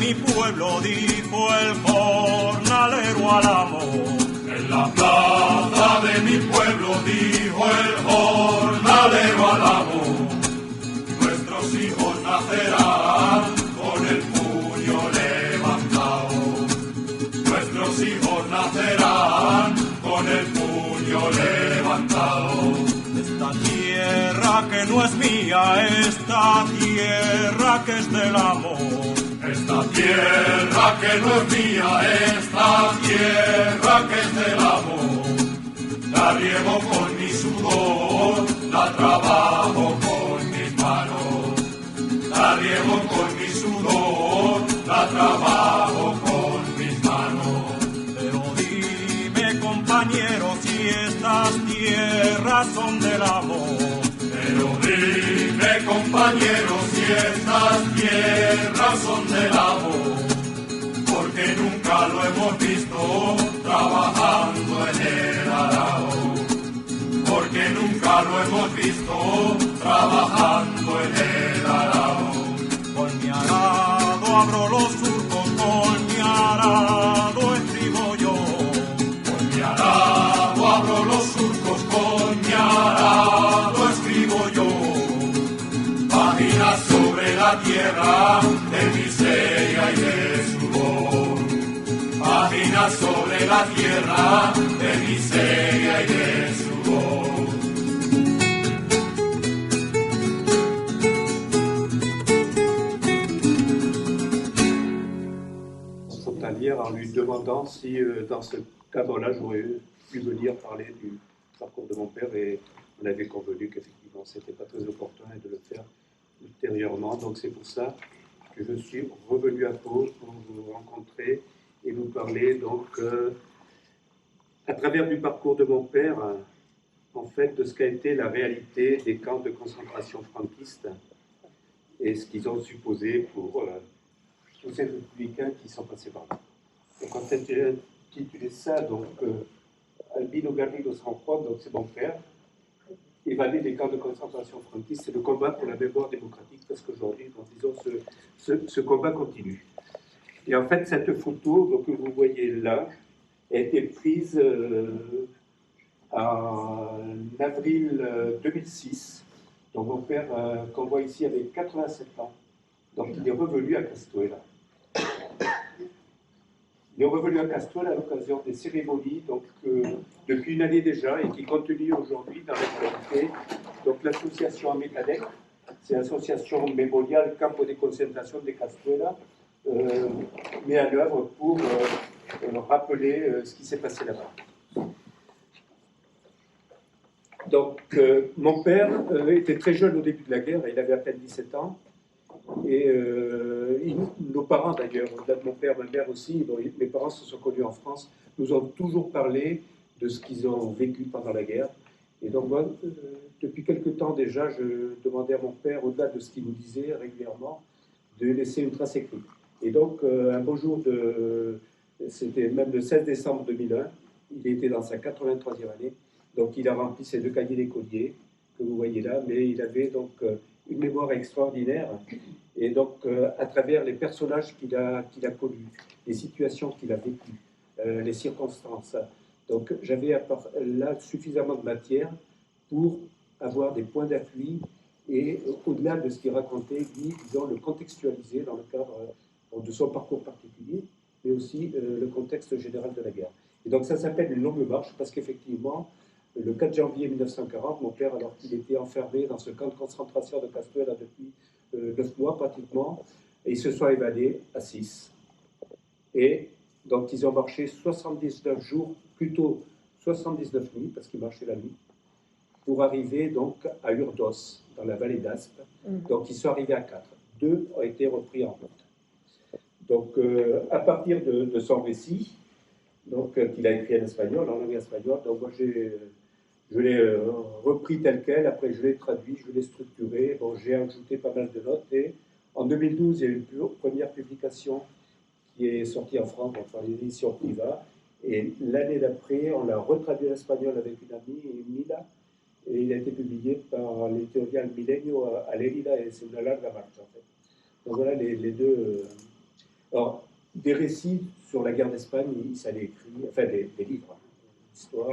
mi pueblo, dijo el jornalero al amo. En la plaza de mi pueblo, dijo el jornalero al amo. Nuestros hijos nacerán con el puño levantado. Nuestros hijos nacerán con el puño levantado. Esta tierra que no es mía, esta tierra que es del amo. Esta tierra que no es mía, esta tierra que es del amo. La riego con mi sudor, la trabajo con mis manos. La riego con mi sudor, la trabajo con mis manos. Pero dime, compañero, si estas tierras son del amor. Pero dime, compañero, si estas tierras son del amor. Porque nunca lo hemos visto trabajando en el arao. Porque nunca lo hemos visto trabajando en el arao. Con mi arado abro los surcos, con mi arado escribo yo. Con mi arado abro los surcos, con mi arado escribo yo. Páginas sobre la tierra de miseria y de sudor. Páginas sobre la tierra de miseria y de sudor. Frontalière en lui demandant si dans ce cadre-là j'aurais pu venir parler du parcours de mon père, et on avait convenu qu'effectivement c'était pas très opportun de le faire ultérieurement. Donc c'est pour ça que je suis revenu à Pau pour vous rencontrer et vous parler donc à travers du parcours de mon père, en fait, de ce qu'a été la réalité des camps de concentration franquistes et ce qu'ils ont supposé pour tous ces républicains qui sont passés par là. Donc en fait, j'ai intitulé ça donc Albino Garrido San Juan, donc c'est mon père, évadé des camps de concentration franquistes, c'est le combat pour la mémoire démocratique, parce qu'aujourd'hui, disons, ce combat continue. Et en fait, cette photo donc, que vous voyez là a été prise en avril 2006. Donc mon père, qu'on voit ici, avait 87 ans. Donc il est revenu à Castuera. Il est revenu à Castuera à l'occasion des cérémonies, donc depuis une année déjà, et qui continue aujourd'hui dans l'actualité. Donc l'association Amecadec, c'est l'association mémoriale Campo de Concentration de Castuera, met en œuvre pour rappeler ce qui s'est passé là-bas. Donc, mon père était très jeune au début de la guerre, il avait à peine 17 ans. Et nos parents d'ailleurs, au-delà de mon père, ma mère aussi, bon, mes parents se sont connus en France, nous ont toujours parlé de ce qu'ils ont vécu pendant la guerre. Et donc moi, depuis quelque temps déjà, je demandais à mon père, au-delà de ce qu'il nous disait régulièrement, de laisser une trace écrite. Et donc, un beau jour, c'était même le 16 décembre 2001, il était dans sa 83e année, donc il a rempli ses 2 cahiers d'écolier, que vous voyez là, mais il avait donc une mémoire extraordinaire, et donc à travers les personnages qu'il a connus, les situations qu'il a vécues, les circonstances. Donc j'avais là suffisamment de matière pour avoir des points d'appui, et au-delà de ce qu'il racontait, lui, disons, le contextualiser dans le cadre de son parcours particulier, mais aussi le contexte général de la guerre. Et donc ça s'appelle une longue marche, parce qu'effectivement, le 4 janvier 1940, mon père, alors qu'il était enfermé dans ce camp de concentration de Castuera depuis 9 mois pratiquement, et ils se sont évadés à 6. Et donc ils ont marché 79 jours, plutôt 79 nuits, parce qu'ils marchaient la nuit, pour arriver donc à Urdos, dans la vallée d'Aspe. Donc ils sont arrivés à 4. 2 ont été repris en route. Donc à partir de son récit, donc qu'il a écrit en espagnol, en langue espagnole, donc moi je l'ai repris tel quel, après je l'ai traduit, je l'ai structuré, bon, j'ai ajouté pas mal de notes, et en 2012, il y a eu une première publication qui est sortie en France, enfin l'édition Priva, et l'année d'après, on l'a retraduit en espagnol avec une amie, Mila, et il a été publié par l'éditorial Milenio à Lérida, et c'est une larga marche en fait. Donc voilà les deux Alors, des récits sur la guerre d'Espagne, il s'allait écrire, enfin des livres, d'histoire,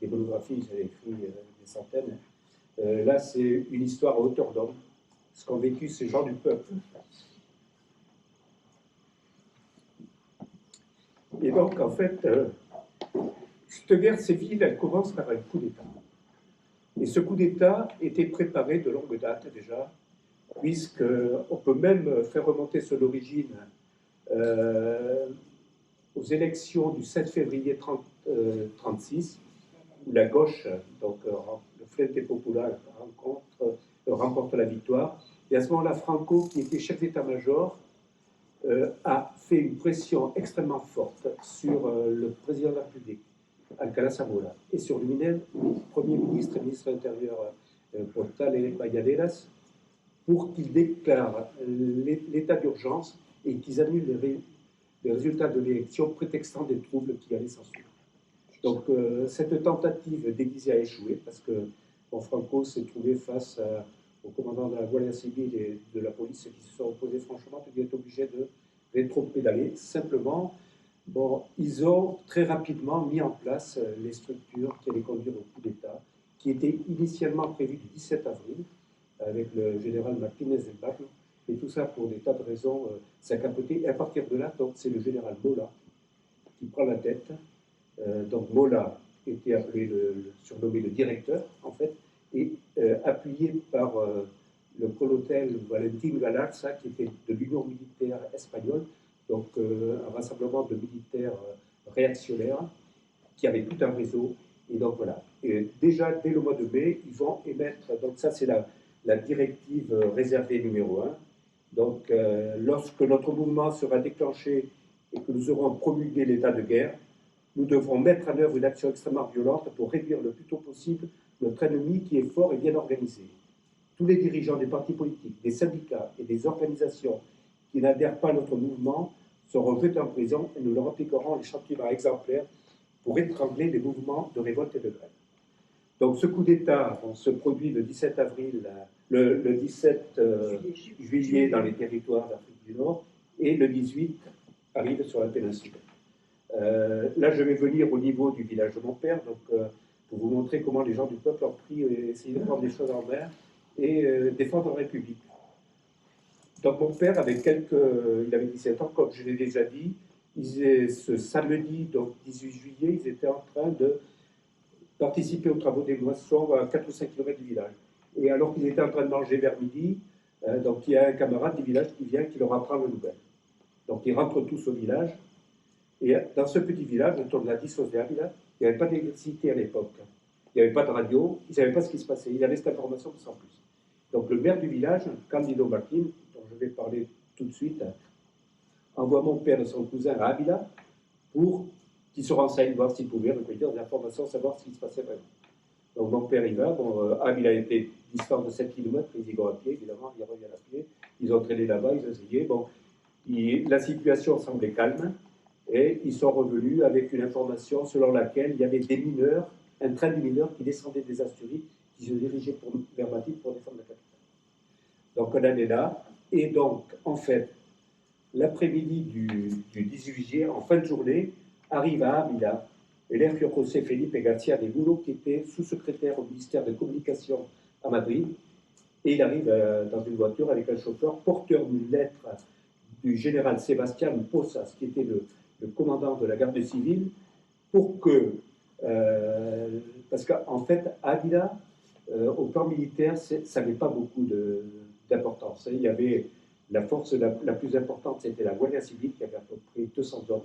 des monographies, il s'allait écrire des centaines. Là, c'est une histoire à hauteur d'homme, ce qu'ont vécu ces gens du peuple. Et donc, en fait, cette guerre civile, elle commence par un coup d'État. Et ce coup d'État était préparé de longue date déjà, puisqu'on peut même faire remonter son origine aux élections du 7 février 1936, où la gauche, donc le Frente Popular, remporte la victoire. Et à ce moment-là, Franco, qui était chef d'état-major, a fait une pression extrêmement forte sur le président de la République, Alcalá Zamora, et sur le Premier ministre et ministre de l'Intérieur, Portal Mayaderas, pour qu'ils déclarent l'état d'urgence et qu'ils annulent les résultats de l'élection, prétextant des troubles qui allaient s'ensuivre. Donc, cette tentative déguisée a échoué parce que Franco s'est trouvé face au commandant de la Guardia Civile et de la police qui se sont opposés franchement, et il est obligé de rétro-pédaler. Simplement, ils ont très rapidement mis en place les structures qui allaient conduire au coup d'État, qui était initialement prévu du 17 avril, avec le général Martínez del Barrio, et tout ça pour des tas de raisons, ça a capoté. Et à partir de là, donc, c'est le général Mola qui prend la tête. Donc Mola était appelé surnommé le directeur, en fait, et appuyé par le colonel Valentín Galarza, qui était de l'Union militaire espagnole, donc un rassemblement de militaires réactionnaires qui avaient tout un réseau. Et donc voilà. Et déjà, dès le mois de mai, ils vont émettre, donc ça c'est la directive réservée numéro 1. Donc lorsque notre mouvement sera déclenché et que nous aurons promulgué l'état de guerre, nous devrons mettre en œuvre une action extrêmement violente pour réduire le plus tôt possible notre ennemi qui est fort et bien organisé. Tous les dirigeants des partis politiques, des syndicats et des organisations qui n'adhèrent pas à notre mouvement seront jetés en prison et nous leur appliquerons les châtiments exemplaires pour étrangler les mouvements de révolte et de grève. Donc ce coup d'État se produit le 17 avril, le 17 juillet dans les territoires d'Afrique du Nord et le 18 arrive sur la péninsule. Là, je vais venir au niveau du village de mon père, donc, pour vous montrer comment les gens du peuple ont pris et essayé de prendre les choses en main et défendre la République. Donc mon père, il avait 17 ans, comme je l'ai déjà dit, ce samedi, donc 18 juillet, ils étaient en train de participer aux travaux des moissons à 4 ou 5 km du village. Et alors qu'ils étaient en train de manger vers midi, donc il y a un camarade du village qui vient, qui leur apprend la nouvelle. Donc ils rentrent tous au village. Et dans ce petit village, autour de la Dissos de Ávila, il n'y avait pas d'électricité à l'époque. Il n'y avait pas de radio, ils ne savaient pas ce qui se passait. Il avait cette information sans plus. Donc le maire du village, Cándido Martín, dont je vais parler tout de suite, envoie mon père et son cousin à Ávila pour qu'ils se renseignent, voir s'ils pouvaient recueillir des informations, savoir ce qui se passait vraiment. Donc mon père y va. Ávila était distant de 7 km, ils y vont à pied, évidemment, ils reviennent à pied. Ils ont traîné là-bas, ils ont essayé. La situation semblait calme. Et ils sont revenus avec une information selon laquelle il y avait des mineurs, un train de mineurs qui descendait des Asturies, qui se dirigeait vers Madrid pour défendre la capitale. Donc on en est là. Et donc, en fait, l'après-midi du 18 juillet, en fin de journée, arrive à Ávila Eligio José Felipe García de Bulo, qui était sous-secrétaire au ministère de Communication à Madrid. Et il arrive dans une voiture avec un chauffeur porteur d'une lettre du général Sebastián Posas, qui était le commandant de la garde civile, pour que, parce qu'en fait, Ávila, au plan militaire, ça n'avait pas beaucoup d'importance. Il y avait la force la plus importante, c'était la Guardia Civile, qui avait à peu près 200 hommes,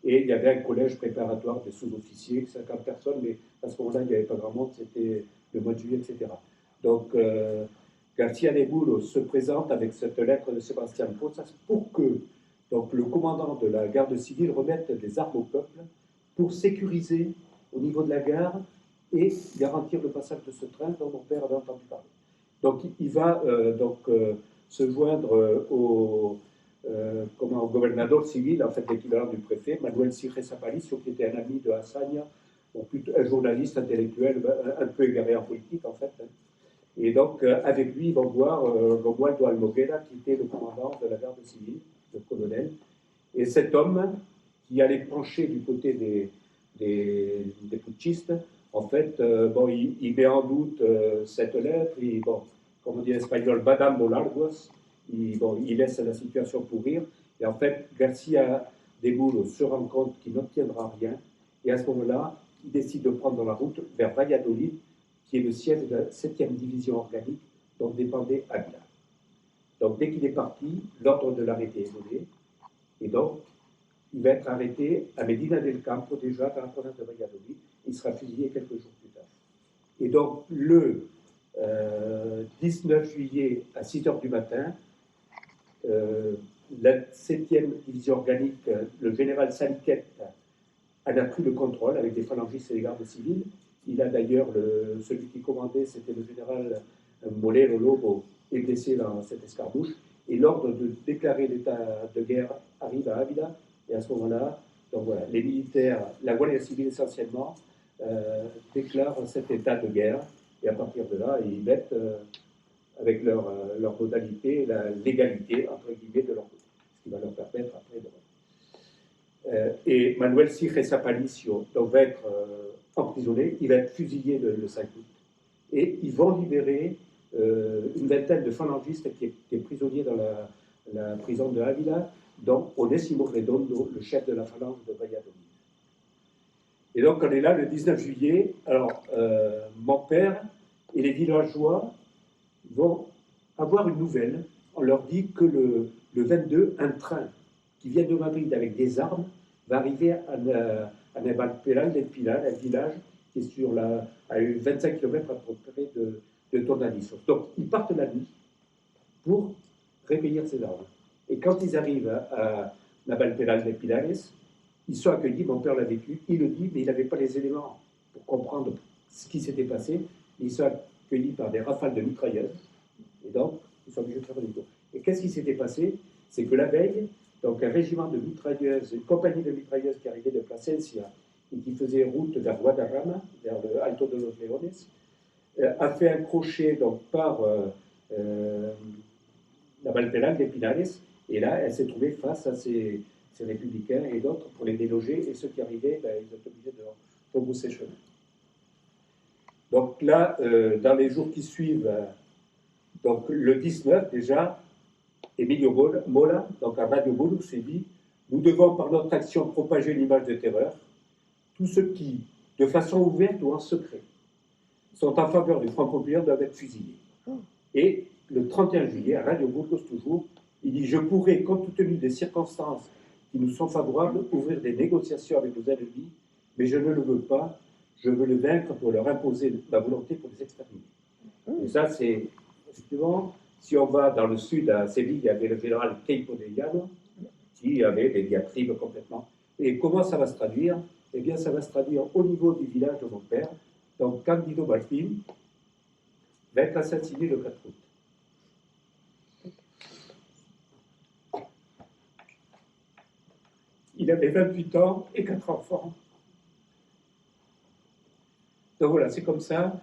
et il y avait un collège préparatoire de sous-officiers, 50 personnes, mais à ce moment-là, il n'y avait pas grand monde, c'était le mois de juillet, etc. Donc, García de Bulo se présente avec cette lettre de Sebastián Posas pour que donc, le commandant de la garde civile remette des armes au peuple pour sécuriser au niveau de la gare et garantir le passage de ce train dont mon père avait entendu parler. Donc il va se joindre au gouvernement civil, en fait l'équivalent du préfet, Manuel Sijes Aparicio, qui était un ami de Hassan, un journaliste intellectuel un peu égaré en politique en fait. Et donc avec lui, ils vont voir Romualdo Almoguera, qui était le commandant de la garde civile, le colonel. Et cet homme, qui allait pencher du côté des putschistes, en fait, bon, il met en doute cette lettre, et bon, comme on dit en espagnol, badam largos, il laisse la situation pourrir, et en fait, Garcia de Muro se rend compte qu'il n'obtiendra rien, et à ce moment-là, il décide de prendre la route vers Valladolid, qui est le siège de la 7e division organique dont dépendait Ávila. Donc dès qu'il est parti, l'ordre de l'arrêté est donné, et donc il va être arrêté à Medina del Campo, déjà dans la province de Valladolid. Il sera fusillé quelques jours plus tard. Et donc le 19 juillet à 6 h du matin, la 7e division organique, le général Saliquet en a pris le contrôle avec des phalangistes et des gardes civils. Il a d'ailleurs, celui qui commandait, c'était le général Molero Lobo, est blessé dans cette escarmouche. Et l'ordre de déclarer l'état de guerre arrive à Ávila. Et à ce moment-là, donc voilà, les militaires, la Guardia civile essentiellement, déclarent cet état de guerre. Et à partir de là, ils mettent, avec leur modalité, la légalité, entre guillemets, de leur côté. Ce qui va leur permettre après de... et Manuel Siges Aparicio donc, va être emprisonné, il va être fusillé le 5 août. Et ils vont libérer une vingtaine de phalangistes qui étaient prisonniers dans la prison de Ávila, dont Onésimo Redondo, le chef de la phalange de Valladolid. Et donc on est là le 19 juillet. Alors mon père et les villageois vont avoir une nouvelle. On leur dit que le 22, un train qui vient de Madrid avec des armes va arriver à Navalperal del Pilar, un village qui est à 25 km à peu près de Tornadillos. Donc ils partent la nuit pour recueillir ces armes. Et quand ils arrivent à Navalperal del Pilares, ils sont accueillis, mon père l'a vécu, il le dit, mais il n'avait pas les éléments pour comprendre ce qui s'était passé. Ils sont accueillis par des rafales de mitrailleuses, et donc ils sont obligés de faire des tours. Et qu'est-ce qui s'était passé? C'est que la veille, donc un régiment de mitrailleuses, une compagnie de mitrailleuses qui arrivait de Plasencia et qui faisait route vers Guadarrama, vers le Alto de los Leones, a fait un crochet donc, par Navalperal del Pilares, et là, elle s'est trouvée face à ces républicains et d'autres pour les déloger, et ceux qui arrivaient, ben, ils étaient obligés de rebrousser chemin. Donc là, dans les jours qui suivent, donc le 19 déjà, Emilio Mola, donc à Radio Bolux, s'est dit « Nous devons par notre action propager l'image de terreur. Tous ceux qui, de façon ouverte ou en secret, sont en faveur du Front populaire doivent être fusillés. » Et le 31 juillet, à Radio Burgos toujours, il dit « Je pourrais, compte tenu des circonstances qui nous sont favorables, ouvrir des négociations avec nos ennemis, mais je ne le veux pas. Je veux le vaincre pour leur imposer ma volonté pour les exterminer. » Et ça, c'est effectivement, si on va dans le sud, à Séville, il y avait le général Queipo de Llano, qui avait des diatribes complètement. Et comment ça va se traduire? Eh bien, ça va se traduire au niveau du village de mon père. Donc, Candido Martín va être assassiné le 4 août. Il avait 28 ans et 4 enfants. Donc voilà, c'est comme ça.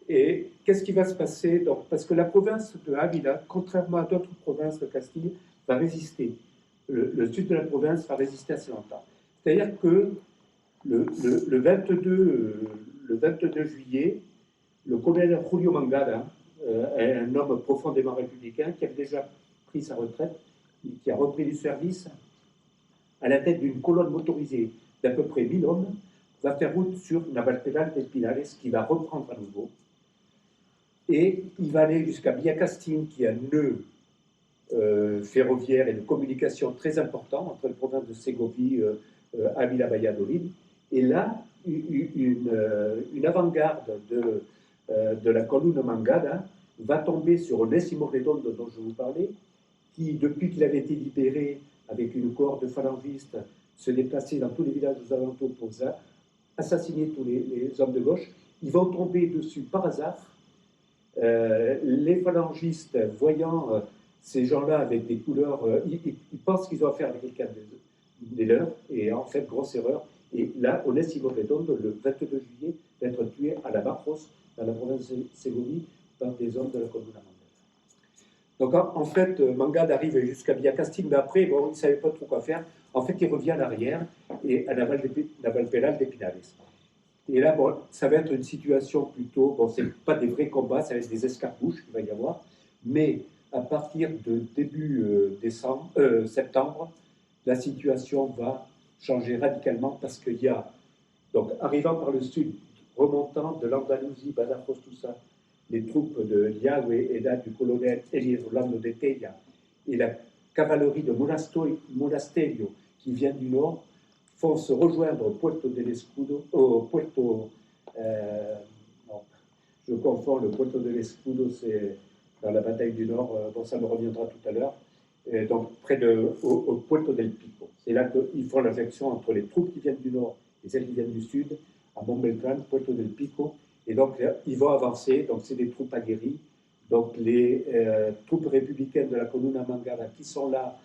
Et qu'est-ce qui va se passer? Donc, parce que la province de Ávila, contrairement à d'autres provinces de Castille, va résister. Le sud de la province va résister assez longtemps. C'est-à-dire que le 22 juillet, le colonel Julio Mangada, un homme profondément républicain qui avait déjà pris sa retraite, qui a repris du service, à la tête d'une colonne motorisée d'à peu près 1000 hommes, va faire route sur Navalperal del Pilares, qui va reprendre à nouveau. Et il va aller jusqu'à Villacastín, qui est un nœud ferroviaire et de communication très important entre les provinces de Ségovie, Ávila, Valladolid. Et là, une avant-garde de la colonne Mangada va tomber sur Onésimo Redondo, dont je vous parlais, qui, depuis qu'il avait été libéré avec une cohorte de phalangistes, se déplaçait dans tous les villages aux alentours pour assassiner tous les hommes de gauche. Ils vont tomber dessus par hasard. Les phalangistes, voyant ces gens-là avec des couleurs, ils pensent qu'ils ont affaire avec quelqu'un des leurs, et en fait, grosse erreur. Et là, Onésimo Redondo, le 22 juillet, va être tué à la Barros, dans la province de Ségovie, par des hommes de la Comuna Mandela. Donc en fait, Mangad arrive jusqu'à Villacastín, mais après, bon, il ne savait pas trop quoi faire. En fait, il revient à l'arrière et à Navalpenal d'Epinales. Et là, bon, ça va être une situation plutôt, bon, c'est pas des vrais combats, ça va être des escarmouches qu'il va y avoir, mais à partir de début septembre, la situation va changer radicalement parce qu'il y a, donc arrivant par le sud, remontant de l'Andalousie, Badajoz, tout ça, les troupes de Yahweh et là du colonel Elias Orlando de Tella et la cavalerie de Monasterio qui vient du nord font se rejoindre au Puerto del Escudo, au Puerto, non, je confonds, le Puerto del Escudo, c'est dans la bataille du Nord, bon, ça me reviendra tout à l'heure, donc au Puerto del Pico. C'est là qu'ils font la jonction entre les troupes qui viennent du Nord et celles qui viennent du Sud, à Montbeltrán, Puerto del Pico, et donc ils vont avancer, donc c'est des troupes aguerries, donc les troupes républicaines de la Comuna Mangada qui sont là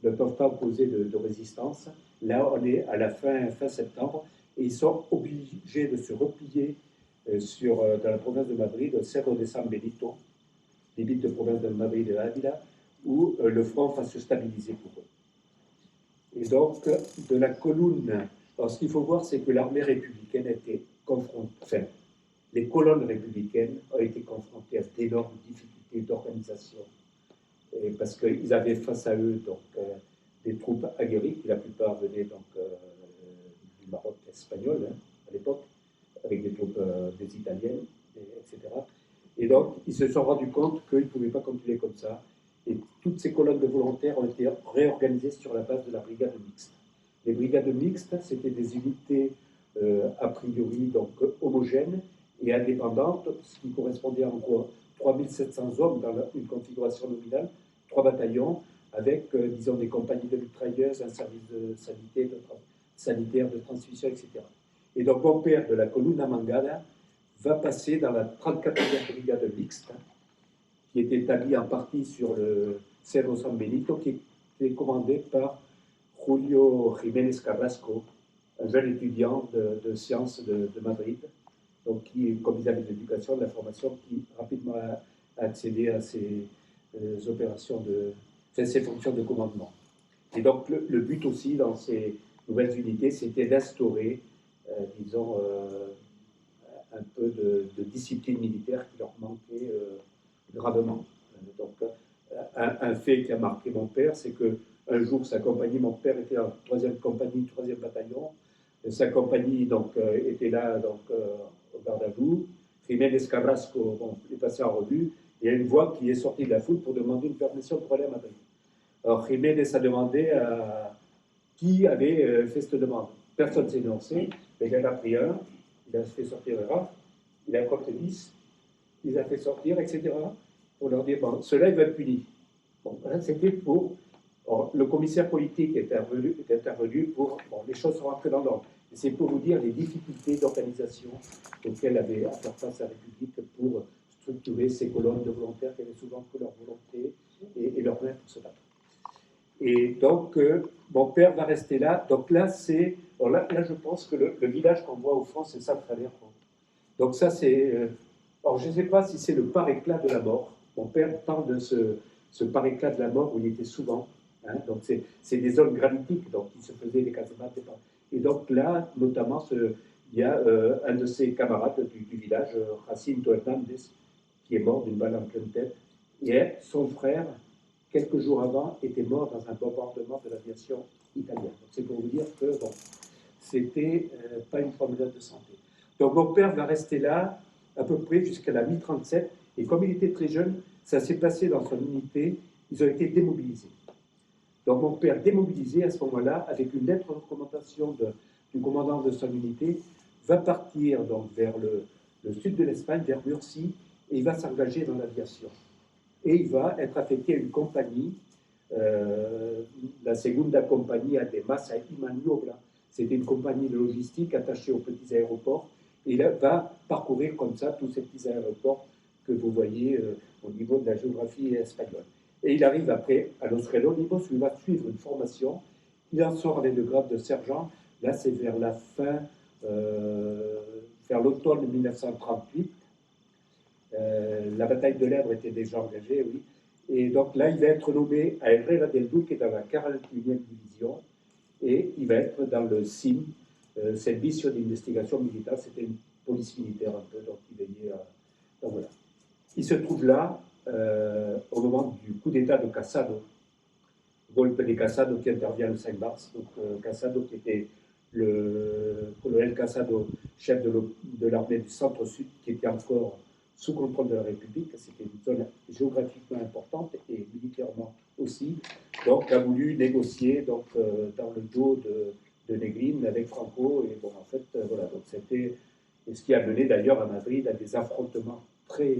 ne peuvent pas opposer de résistance. Là, on est à la fin septembre, et ils sont obligés de se replier dans la province de Madrid, au Cerro de San Benito, limite de province de Madrid et d'Ávila, où le front va se stabiliser pour eux. Et donc, de la colonne, alors ce qu'il faut voir, c'est que l'armée républicaine a été confrontée, enfin, les colonnes républicaines ont été confrontées à d'énormes difficultés d'organisation, parce qu'ils avaient face à eux donc, des troupes aguerries, qui la plupart venaient donc, du Maroc espagnol hein, à l'époque, avec des troupes des Italiennes, etc. Et donc, ils se sont rendus compte qu'ils ne pouvaient pas continuer comme ça. Et toutes ces colonnes de volontaires ont été réorganisées sur la base de la brigade mixte. Les brigades mixtes, c'était des unités a priori donc, homogènes et indépendantes, ce qui correspondait en gros à 3700 hommes dans une configuration nominale, 3 bataillons, avec, disons, des compagnies de mitrailleuses, un service sanitaire, de transmission, etc. Et donc, mon père de la Columna Mangada va passer dans la 34e brigade mixte, qui est établie en partie sur le Cerro San Benito, qui est commandé par Julio Jiménez Carrasco, un jeune étudiant de sciences de Madrid, donc qui, comme ils avaient de l'éducation, de la formation, qui rapidement a accédé à ces opérations ces fonctions de commandement. Et donc le but aussi dans ces nouvelles unités, c'était d'instaurer, disons, un peu de discipline militaire qui leur manquait gravement. Donc un fait qui a marqué mon père, c'est qu'un jour sa compagnie, mon père était en 3e compagnie, 3e bataillon, sa compagnie donc, était là donc, au garde à vous. Jiménez Carrasco est passé en revue. Il y a une voix qui est sortie de la foule pour demander une permission pour aller à Madrid. Alors Jiménez a demandé à qui avait fait cette demande. Personne ne s'est énoncé, mais il en a pris un, il a fait sortir un raf, il a compté 10, il a fait sortir, etc., pour leur dire, bon, cela il va être puni. Bon, voilà, c'était pour... Bon, le commissaire politique est intervenu pour... Bon, les choses sont rentrées dans l'ordre. Et c'est pour vous dire les difficultés d'organisation auxquelles avait à faire face la République pour structurer ces colonnes de volontaires qui avaient souvent que leur volonté et leur main pour se battre. Et donc, mon père va rester là. Donc là, c'est... Bon, là, je pense que le village qu'on voit au fond, c'est San Javier. Donc ça, c'est... alors, je ne sais pas si c'est le par-éclat de la mort. Mon père parle de ce par-éclat de la mort où il était souvent. Hein, donc, c'est des zones granitiques, donc il se faisait des casemates. Et donc là, notamment, il y a un de ses camarades du village, Jacinto Hernández, qui est mort d'une balle en pleine tête. Et son frère, quelques jours avant, était mort dans un bombardement de l'aviation italienne. Donc c'est pour vous dire que bon, c'était pas une promenade de santé. Donc mon père va rester là à peu près jusqu'à la mi-37, et comme il était très jeune, ça s'est passé dans son unité, ils ont été démobilisés. Donc mon père, démobilisé à ce moment-là, avec une lettre de recommandation du commandant de son unité, va partir donc vers le sud de l'Espagne, vers Murcie, et il va s'engager dans l'aviation. Et il va être affecté à une compagnie, la Segunda Compañía de Massa y Maniobra. C'était une compagnie de logistique attachée aux petits aéroports. Et il va parcourir comme ça tous ces petits aéroports que vous voyez au niveau de la géographie espagnole. Et il arrive après à Los Relónimos où il va suivre une formation. Il en sort avec le grade de sergent. Là, c'est vers la fin, vers l'automne 1938. La bataille de l'Èbre était déjà engagée, oui. Et donc là, il va être nommé à Herrera del Duque dans la 41e division et il va être dans le SIM, Servicio de Investigación Militar, c'était une police militaire un peu, donc il veillait à... Donc voilà. Il se trouve là au moment du coup d'État de Casado, golpe de Casado qui intervient le 5 mars. Donc Casado qui était le colonel Casado, chef de l'armée du centre-sud, qui était encore sous contrôle de la République. C'était une zone géographiquement importante et militairement aussi. Donc a voulu négocier donc, dans le dos de Negrin avec Franco. Et bon, en fait, voilà, donc c'était ce qui a mené d'ailleurs à Madrid à des affrontements très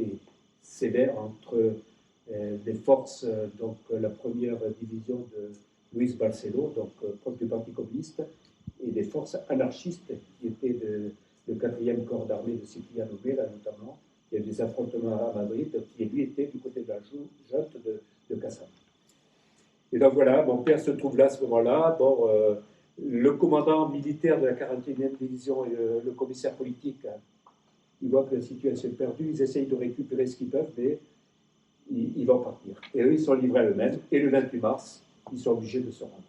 sévères entre les forces, donc la première division de Luis Barceló, donc proche du Parti communiste, et des forces anarchistes qui étaient le 4e corps d'armée de Cipriano Mera notamment. Il y a eu des affrontements à Madrid qui lui était du côté de la junte de Casado. Et donc voilà, mon père se trouve là à ce moment-là. Bon, le commandant militaire de la 41e division et le commissaire politique, ils voient que la situation est perdue, ils essayent de récupérer ce qu'ils peuvent, mais ils vont partir. Et eux, ils sont livrés à eux-mêmes. Et le 28 mars, ils sont obligés de se rendre.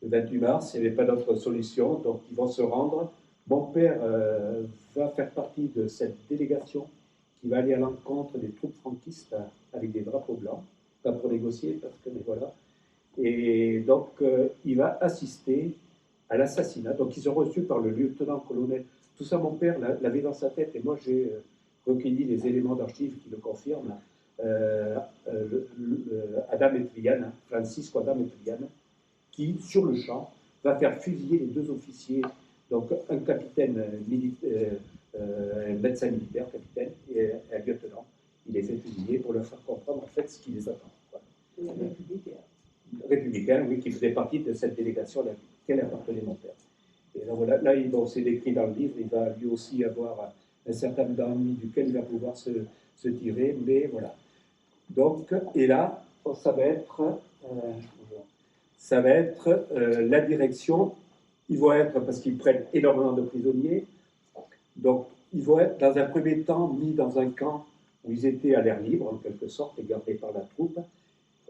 Le 28 mars, il n'y avait pas d'autre solution, donc ils vont se rendre. Mon père va faire partie de cette délégation qui va aller à l'encontre des troupes franquistes avec des drapeaux blancs, pas pour négocier, parce que, mais voilà. Et donc, il va assister à l'assassinat. Donc, ils sont reçus par le lieutenant-colonel. Tout ça, mon père l'avait dans sa tête, et moi, j'ai recueilli les éléments d'archives qui le confirment. Adam Etrian, Francisco Adam Etrian, qui, sur le champ, va faire fusiller les 2 officiers, donc un capitaine un médecin militaire, capitaine, et un lieutenant. Il les fait fusiller pour leur faire comprendre en fait ce qui les attend. Voilà. Républicain, oui, qui faisait partie de cette délégation à laquelle appartenait mon père. Et là, voilà, là bon, c'est décrit dans le livre, il va lui aussi avoir un certain nombre d'ennemis duquel il va pouvoir se tirer, mais voilà. Donc, et là, ça va être la direction. Ils vont être, parce qu'ils prennent énormément de prisonniers, donc ils vont être dans un premier temps mis dans un camp où ils étaient à l'air libre, en quelque sorte, et gardés par la troupe,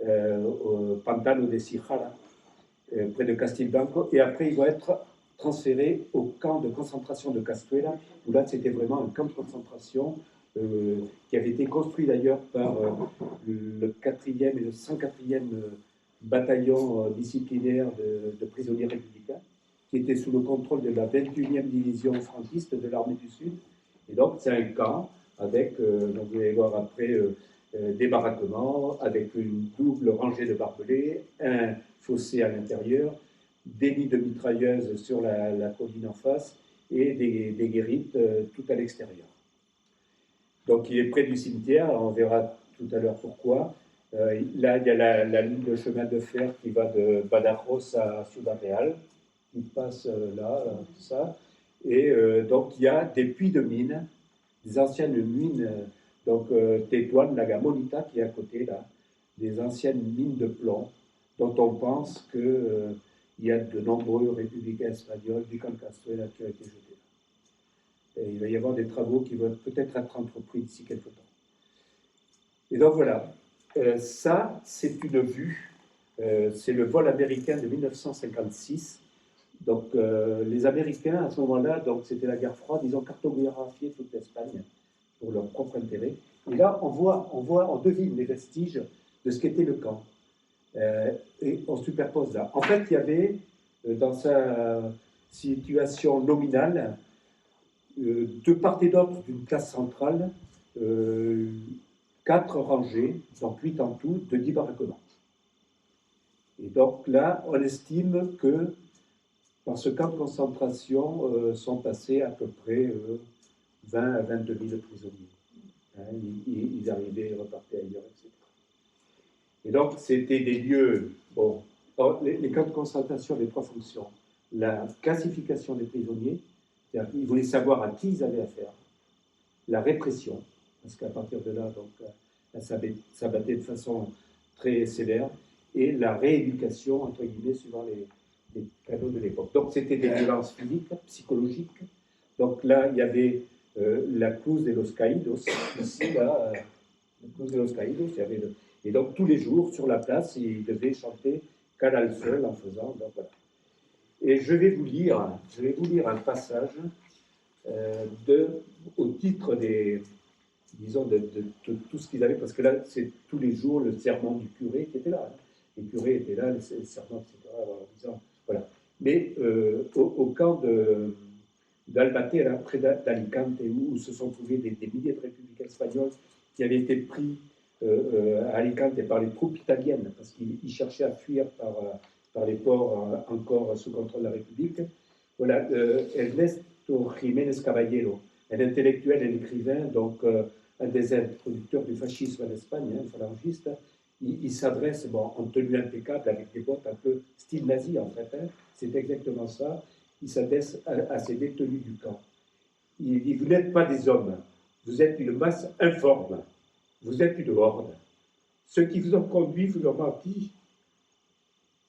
au Pantano de Sijara, près de Castilblanco, et après ils vont être transférés au camp de concentration de Castuera, où là c'était vraiment un camp de concentration qui avait été construit d'ailleurs par le 4e et le 104e bataillon disciplinaire de prisonniers républicains, qui était sous le contrôle de la 21e division franquiste de l'armée du Sud. Et donc c'est un camp avec, donc vous allez voir après, des baraquements, avec une double rangée de barbelés, un fossé à l'intérieur, des nids de mitrailleuses sur la colline en face et des guérites tout à l'extérieur. Donc il est près du cimetière, on verra tout à l'heure pourquoi. Là, il y a la ligne de chemin de fer qui va de Badajoz à Ciudad Real, qui passe là, tout ça. Et donc il y a des puits de mines, des anciennes mines, donc Tetuan, la Gamonita qui est à côté là, des anciennes mines de plomb, dont on pense qu'il y a de nombreux républicains espagnols du camp Castuera qui ont été jetés là. Et il va y avoir des travaux qui vont peut-être être entrepris d'ici quelques temps. Et donc voilà, ça c'est une vue, c'est le vol américain de 1956. Donc les Américains à ce moment-là, donc c'était la guerre froide, ils ont cartographié toute l'Espagne pour leur propre intérêt. Et là on devine les vestiges de ce qu'était le camp. Et on superpose là. En fait, il y avait dans sa situation nominale, de part et d'autre d'une classe centrale, 4 rangées, donc 8 en tout, de 10 baraquements. Et donc là, on estime que dans ce camp de concentration sont passés à peu près 20 à 22 000 prisonniers. Hein, ils arrivaient et repartaient ailleurs, etc. Et donc, c'était des lieux... Bon, les camps de concentration avaient 3 fonctions. La classification des prisonniers, c'est-à-dire qu'ils voulaient savoir à qui ils avaient affaire. La répression, parce qu'à partir de là, donc, ça battait de façon très sévère. Et la rééducation, entre guillemets, suivant les canaux de l'époque. Donc, c'était des violences physiques, psychologiques. Donc là, il y avait la Cruz de los Caídos, ici, là, Cruz de los Caídos, et donc tous les jours, sur la place, il devait chanter Canal Sol en faisant. Donc, voilà. Et je vais vous lire un passage au titre des, disons, de tout ce qu'ils avaient, parce que là, c'est tous les jours le serment du curé qui était là. Hein. Les curés étaient là, le serment, etc. En disant, voilà. Mais au camp d'Albatera, près d'Alicante, où se sont trouvés des milliers de républicains espagnols qui avaient été pris à Alicante par les troupes italiennes, parce qu'ils cherchaient à fuir par les ports encore sous contrôle de la République. Voilà, Ernesto Jiménez Caballero, un intellectuel, un écrivain, donc un des introducteurs du fascisme en Espagne, un phalangiste, il s'adresse en tenue impeccable, avec des bottes un peu style nazi en fait, hein, c'est exactement ça, il s'adresse à ces détenus du camp. Il dit, vous n'êtes pas des hommes, vous êtes une masse informe, vous êtes une horde. Ceux qui vous ont conduit vous ont menti,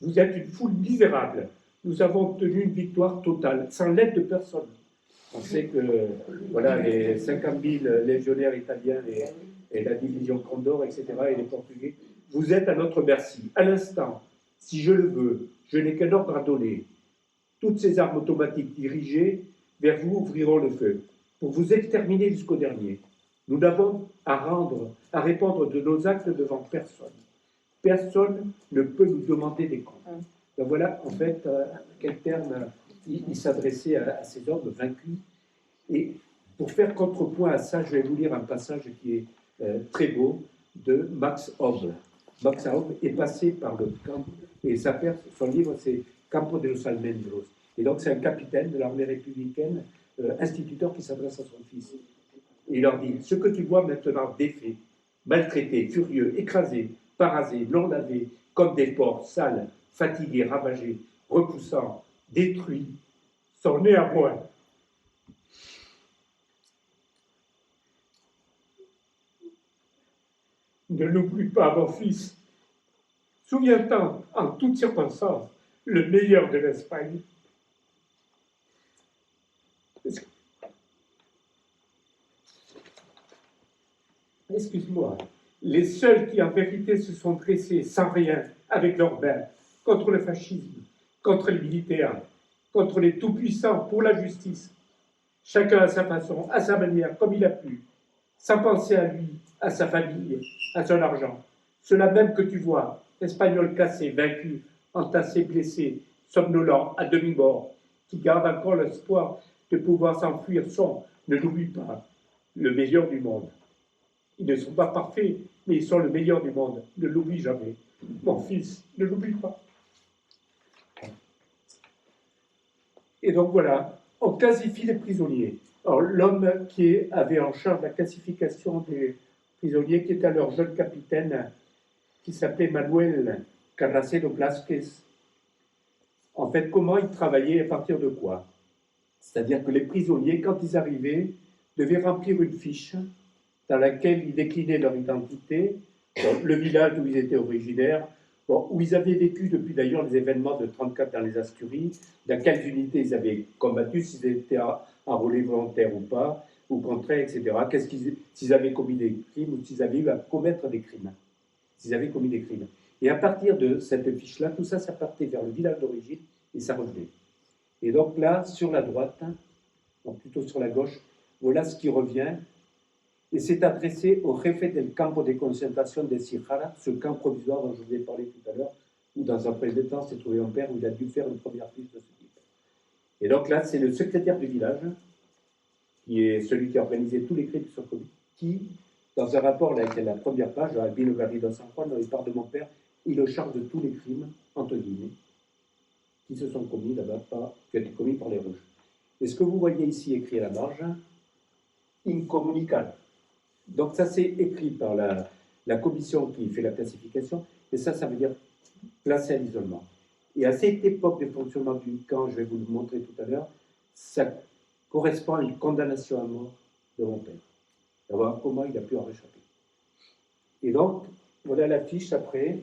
vous êtes une foule misérable. Nous avons obtenu une victoire totale, sans l'aide de personne. On sait que voilà, les 50 000 légionnaires italiens et la division Condor, etc., et les Portugais, vous êtes à notre merci. À l'instant, si je le veux, je n'ai qu'un ordre à donner. Toutes ces armes automatiques dirigées vers vous ouvriront le feu, pour vous exterminer jusqu'au dernier. Nous n'avons à répondre de nos actes devant personne. Personne ne peut nous demander des comptes. Donc voilà, en fait, quel terme il s'adressait à ces hommes vaincus. Et pour faire contrepoint à ça, je vais vous lire un passage qui est très beau de Max Hobb. Max Hobb est passé par le camp, et son livre c'est Campo de los Almendros. Et donc c'est un capitaine de l'armée républicaine, instituteur qui s'adresse à son fils. Et il leur dit, ce que tu vois maintenant défait, maltraité, furieux, écrasé, parasé, non lavé, comme des porcs, sales, fatigués, ravagés, repoussants, détruits, sont néanmoins ne l'oublie pas, mon fils. Souviens-t'en, en toutes circonstances, le meilleur de l'Espagne. Excuse-moi, les seuls qui en vérité se sont dressés sans rien, avec leurs mains, contre le fascisme, contre les militaires, contre les tout-puissants, pour la justice. Chacun à sa façon, à sa manière, comme il a pu, sans penser à lui, à sa famille, à son argent. Ceux-là même que tu vois, Espagnols cassés, vaincus, entassés, blessés, somnolents, à demi-mort, qui gardent encore l'espoir de pouvoir s'enfuir sont, ne l'oublie pas, le meilleur du monde. Ils ne sont pas parfaits, mais ils sont le meilleur du monde. Ne l'oublie jamais. Mon fils, ne l'oublie pas. Et donc voilà, on classifie les prisonniers. Alors l'homme qui avait en charge la classification des prisonniers, qui était alors jeune capitaine, qui s'appelait Manuel Carracedo Blasquez. En fait, comment il travaillait, à partir de quoi? C'est-à-dire que les prisonniers, quand ils arrivaient, devaient remplir une fiche dans laquelle ils déclinaient leur identité, le village d'où ils étaient originaires, où ils avaient vécu depuis d'ailleurs les événements de 1934 dans les Asturies, dans quelles unités ils avaient combattu, s'ils étaient enrôlés volontaires ou pas, ou contraires, etc. S'ils avaient commis des crimes ou s'ils avaient eu à commettre des crimes. S'ils avaient commis des crimes. Et à partir de cette fiche-là, tout ça, ça partait vers le village d'origine et ça revenait. Et donc là, sur la droite, donc plutôt sur la gauche, voilà ce qui revient. Et c'est adressé au jefe del campo de concentración de Sijara, ce camp provisoire dont je vous ai parlé tout à l'heure, où dans un premier temps s'est trouvé un père où il a dû faire une première fiche de ce type. Et donc là, c'est le secrétaire du village, qui est celui qui a organisé tous les crimes qui sont commis, qui, dans un rapport avec la première page, à Albino Garrido San Juan, dans les parts de mon père, il le charge de tous les crimes, entre guillemets, qui se sont commis là-bas, qui ont été commis par les rouges. Et ce que vous voyez ici écrit à la marge, incommunicable. Donc ça, c'est écrit par la commission qui fait la classification, et ça veut dire placé à l'isolement. Et à cette époque de fonctionnement du camp, je vais vous le montrer tout à l'heure, ça correspond à une condamnation à mort de mon père. On va voir comment il a pu en réchapper. Et donc, voilà la fiche après.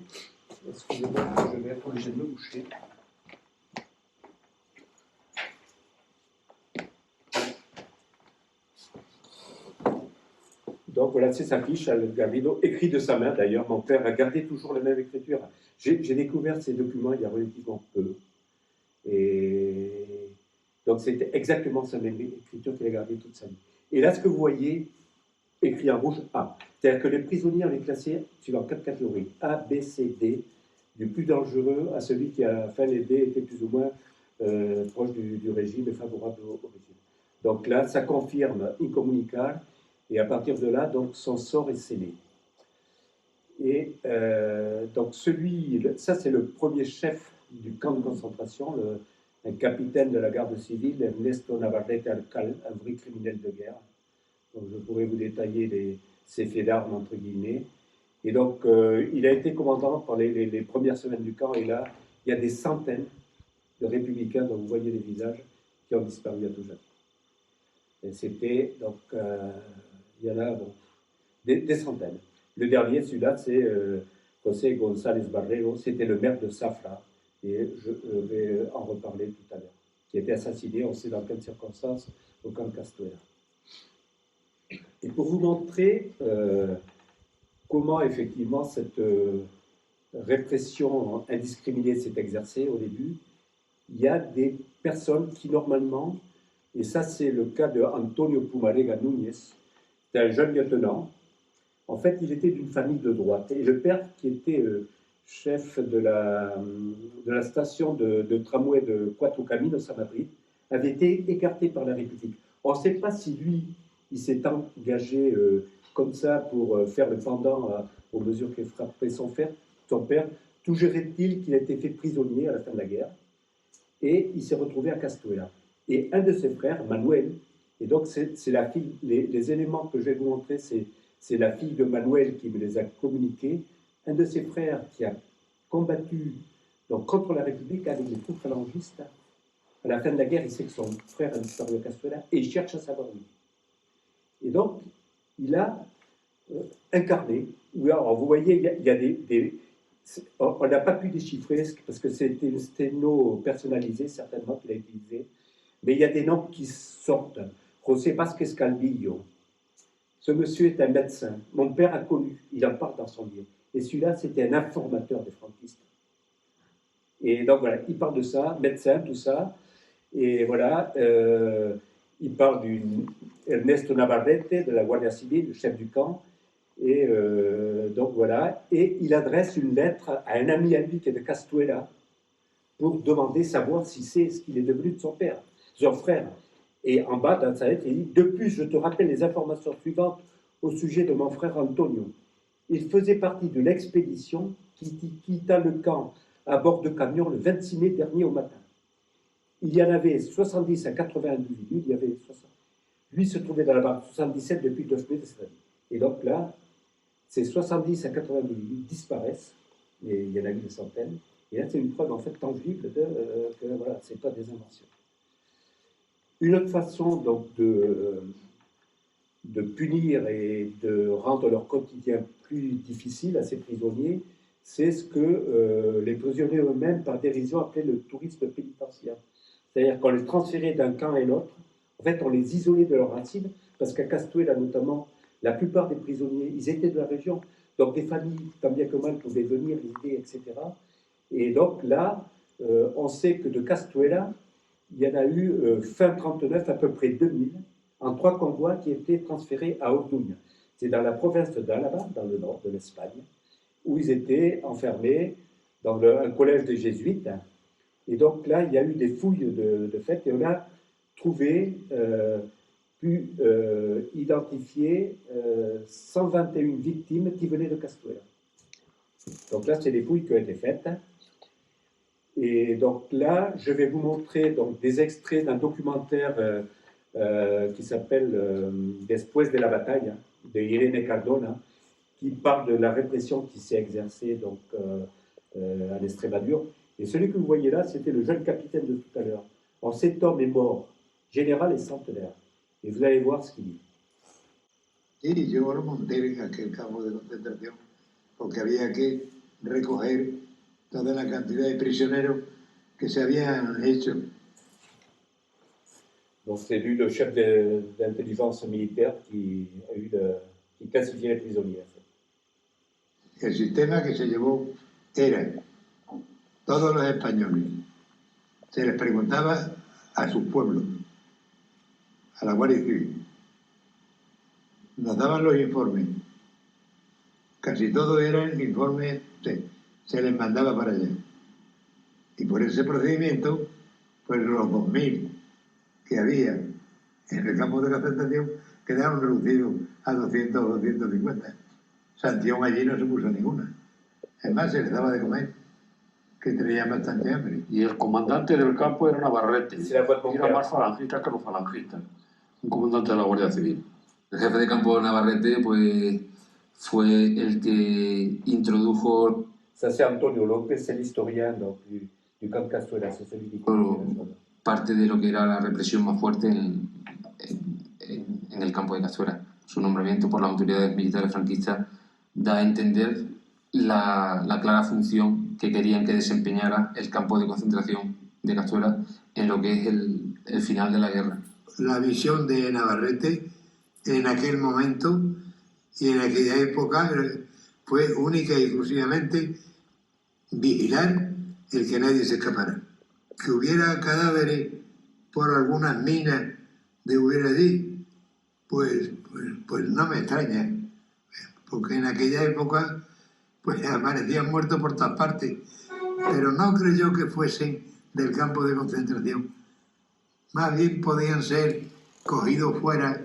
Excusez-moi, je vais être obligé de me boucher. Donc voilà, c'est sa fiche, Al Garrido, écrit de sa main d'ailleurs. Mon père a gardé toujours la même écriture. J'ai découvert ces documents il y a relativement peu. Et donc c'était exactement sa même écriture qu'il a gardée toute sa vie. Et là, ce que vous voyez, écrit en rouge A. C'est-à-dire que les prisonniers, on les classait suivant 4 catégories. A, B, C, D, du plus dangereux à celui qui, à la fin, les D étaient plus ou moins proches du régime et favorables au régime. Donc là, ça confirme incommunicable, et à partir de là, donc, son sort est scellé. Et donc ça c'est le premier chef du camp de concentration, un capitaine de la garde civile, Ernesto Navarrete Alcal, un vrai criminel de guerre. Donc je pourrais vous détailler ses faits d'armes, entre guillemets. Et donc il a été commandant pendant les premières semaines du camp, et là, il y a des centaines de républicains dont vous voyez les visages qui ont disparu à tout jamais. Et c'était, donc, il y en a bon, des centaines. Le dernier, celui-là, c'est José González Barrero, c'était le maire de Zafra, et je vais en reparler tout à l'heure, qui a été assassiné, on sait dans quelles circonstances, au camp Castuera. Et pour vous montrer comment, effectivement, cette répression indiscriminée s'est exercée au début, il y a des personnes qui, normalement, et ça, c'est le cas de Antonio Pumarega Núñez, c'est un jeune lieutenant. En fait, il était d'une famille de droite. Et le père, qui était chef de la station de tramway de Cuatro Caminos à Madrid, avait été écarté par la République. On ne sait pas si lui, il s'est engagé comme ça pour faire le pendant aux mesures que frappait son père. Toujours est-il qu'il a été fait prisonnier à la fin de la guerre. Et il s'est retrouvé à Castuera. Et un de ses frères, Manuel, et donc c'est la fille, les éléments que je vais vous montrer, c'est la fille de Manuel qui me les a communiqués. Un de ses frères qui a combattu donc, contre la République avec les troupes phalangistes. À la fin de la guerre, il sait que son frère a disparu à Castuera et il cherche à savoir où. Et donc, il a incarné. Alors, vous voyez, il y a on n'a pas pu déchiffrer parce que c'était une sténo personnalisée, certainement, qu'il a utilisé. Mais il y a des noms qui sortent. José Vázquez Calvillo. Ce monsieur est un médecin. Mon père a connu, il en parle dans son livre. Et celui-là, c'était un informateur des franquistes. Et donc voilà, il parle de ça, médecin, tout ça. Et voilà, il parle d'Ernesto Navarrete, de la Guardia Civile, le chef du camp. Et donc voilà, et il adresse une lettre à un ami à lui qui est de Castuera pour demander savoir si c'est ce qu'il est devenu de son père, son frère. Et en bas, dans sa lettre, il dit « De plus, je te rappelle les informations suivantes au sujet de mon frère Antonio. Il faisait partie de l'expédition qui quitta le camp à bord de camion le 26 mai dernier au matin. Il y en avait 70 à 80 individus, il y avait 60. Lui se trouvait dans la barre 77 depuis 9 mai de cette année. Et donc là, ces 70 à 80 individus disparaissent, et il y en a eu des centaines. Et là, c'est une preuve en fait tangible que voilà, ce n'est pas des inventions. Une autre façon donc de punir et de rendre leur quotidien plus difficile à ces prisonniers, c'est ce que les prisonniers eux-mêmes, par dérision, appelaient le tourisme pénitentiaire. C'est-à-dire qu'on les transférait d'un camp à l'autre, en fait, on les isolait de leurs racines, parce qu'à Castuera notamment, la plupart des prisonniers, ils étaient de la région, donc des familles, tant bien que mal, pouvaient venir, visiter, etc. Et donc là, on sait que de Castuera, il y en a eu fin 1939 à peu près 2000, en 3 convois qui étaient transférés à Orduña. C'est dans la province d'Álava, dans le nord de l'Espagne, où ils étaient enfermés dans un collège des jésuites. Et donc là, il y a eu des fouilles de fait, et on a trouvé, pu identifier 121 victimes qui venaient de Castuera. Donc là, c'est des fouilles qui ont été faites. Et donc là, je vais vous montrer donc, des extraits d'un documentaire qui s'appelle Después de la bataille, de Irene Cardona, qui parle de la répression qui s'est exercée donc, à l'Estrémadure. Et celui que vous voyez là, c'était le jeune capitaine de tout à l'heure. Alors cet homme est mort, général et centenaire. Et vous allez voir ce qu'il dit. Sí, yo lo monté en aquel campo de concentración porque había que recoger toda la cantidad de prisioneros que se habían hecho. Donc c'est lui le chef d'intelligence militaire qui a eu qui classifiait les prisonniers. El sistema que se llevó era, todos los españoles, se les preguntaba a sus pueblos, a la Guardia Civil. Nos daban los informes. Casi todos eran informes, se les mandaba para allá. Y por ese procedimiento, pues los 2000 que había en el campo de concentración quedaron reducidos a 200 o 250. Santión allí no se puso ninguna. Además, se les daba de comer, que tenían bastante hambre. Y el comandante del campo era Navarrete. Era más falangista que los falangistas. Un comandante de la Guardia Civil. El jefe de campo Navarrete pues, fue el que introdujo... Ça, c'est Antonio López, c'est l'historien du camp de Castuera, c'est celui qui parte de lo que era la represión más fuerte en el campo de Castuera. Su nombramiento por las autoridades militares franquistas da a entender la clara función que querían que desempeñara el campo de concentración de Castuera en lo que es el final de la guerra. La visión de Navarrete en aquel momento y en aquella época fue única y exclusivamente vigilar el que nadie se escapara. Que hubiera cadáveres por algunas minas de hubiera allí, pues no me extraña, porque en aquella época pues aparecían muertos por todas partes, pero no creo yo que fuesen del campo de concentración, más bien podían ser cogidos fuera,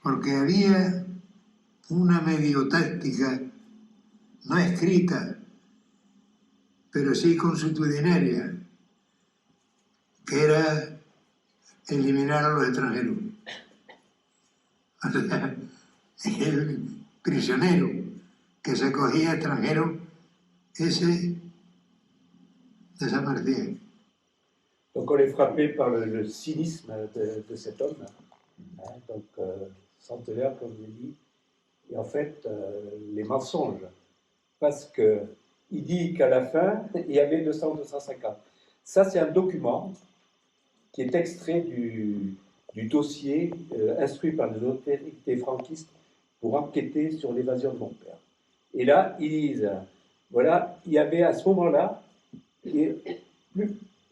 porque había una medio táctica, no escrita, pero sí consuetudinaria, que era eliminar a los extranjeros. O sea, el prisionero que se cogía extranjero, ese desaparecía. Donc on est frappé par le cynisme de cet homme, hein, donc centenaire comme je l'ai dit, et en fait les mensonges, parce qu'il dit qu'à la fin il y avait 200-250. Ça c'est un document qui est extrait du dossier instruit par les autorités franquistes pour enquêter sur l'évasion de mon père. Et là ils disent, voilà, il y avait à ce moment-là plus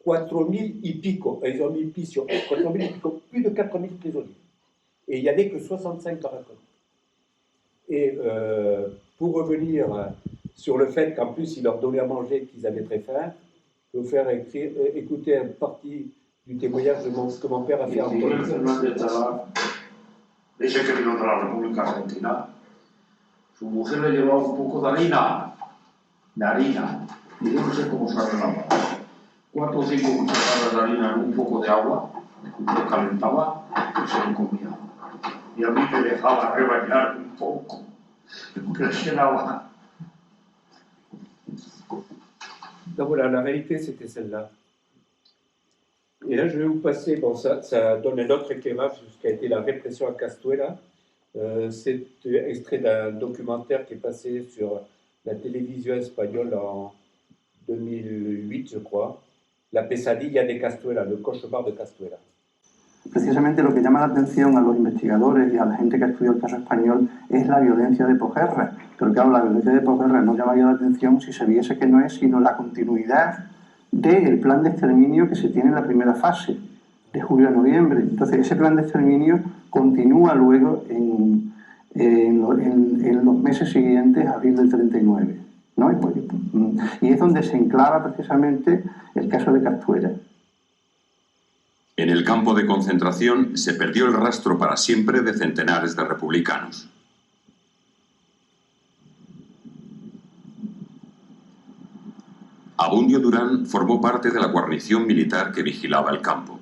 4000 y pico, ils ont mis piscio, 4000 y pico, plus de 4000 prisonniers. Et il n'y avait que 65 barracons. Et pour revenir sur le fait qu'en plus ils leur donnaient à manger, qu'ils avaient très faim, je vais vous faire écouter une partie du témoignage que mon père a fait en Antonio. Dice que vino de la República Argentina. Su mujer le llevaba un poco de harina, y yo no sé cómo se arreglaba. 4 o 5 cucharadas de harina en un poco de agua, lo calentaba y se lo comía. Y a mí me dejaba rebañar un poco, porque se lava. Donc voilà, la réalité c'était celle-là. Et là je vais vous passer, bon ça donne un autre éclairage sur ce qu'a été la répression à Castuera. C'est extrait d'un documentaire qui est passé sur la télévision espagnole en 2008 je crois. La pesadilla de Castuera, le cauchemar de Castuera. Precisamente lo que llama la atención a los investigadores y a la gente que ha estudiado el caso español es la violencia de posguerra. Pero claro, la violencia de posguerra no llamaría la atención si se viese que no es sino la continuidad del plan de exterminio que se tiene en la primera fase, de julio a noviembre. Entonces, ese plan de exterminio continúa luego en los meses siguientes, abril del 39. ¿No? Y es donde se enclava precisamente el caso de Castuera. En el campo de concentración se perdió el rastro para siempre de centenares de republicanos. Abundio Durán formó parte de la guarnición militar que vigilaba el campo.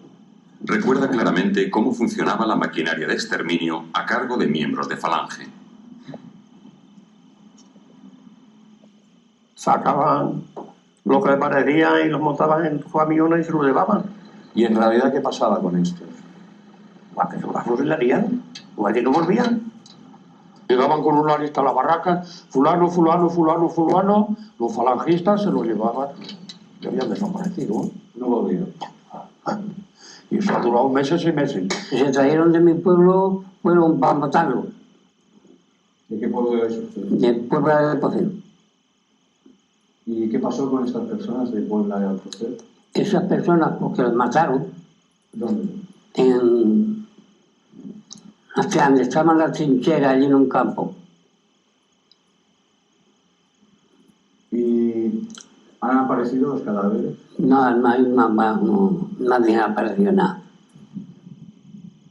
Recuerda claramente cómo funcionaba la maquinaria de exterminio a cargo de miembros de Falange. Sacaban lo que le parecía y los montaban en sus camiones y se lo llevaban. ¿Y en realidad qué pasaba con estos? Pues que se las fusilarían, o allí no volvían. Llegaban con una lista a la barraca, fulano, fulano, fulano, fulano, los falangistas se los llevaban y habían desaparecido. No volvieron. Y eso ha durado meses y meses. Y se trajeron de mi pueblo, bueno, para matarlo. ¿De qué pueblo es usted? De Puebla del Pocero. ¿Y qué pasó con estas personas de Puebla del Pocero? Esas personas, porque las mataron. ¿Dónde? Hasta donde estaban las trincheras, allí en un campo. ¿Y han aparecido los cadáveres? No, nadie ha aparecido nada.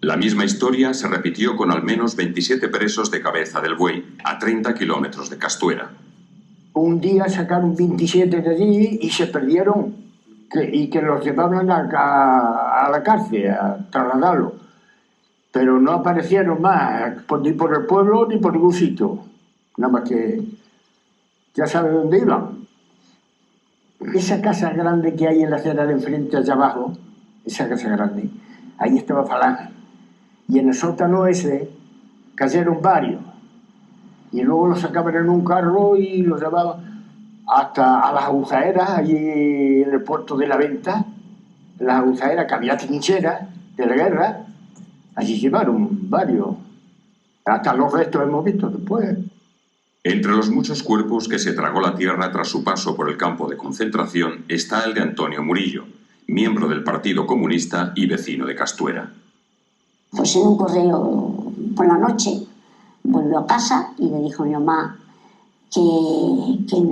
La misma historia se repitió con al menos 27 presos de Cabeza del Buey, a 30 kilómetros de Castuera. Un día sacaron 27 de allí y se perdieron, y que los llevaban a la cárcel, a trasladarlo. Pero no aparecieron más, ni por el pueblo ni por ningún sitio. Nada más que ya sabe dónde iban. Esa casa grande que hay en la acera de enfrente, allá abajo, esa casa grande, ahí estaba Falange. Y en el sótano ese cayeron varios. Y luego los sacaban en un carro y los llevaban hasta a las aguzaderas, allí en el puerto de la Venta, en las aguzaderas que había trincheras de la guerra, allí llevaron varios. Hasta los restos hemos visto después. Entre los muchos cuerpos que se tragó la tierra tras su paso por el campo de concentración está el de Antonio Murillo, miembro del Partido Comunista y vecino de Castuera. Pues en un correo por la noche volvió a casa y le dijo a mi mamá que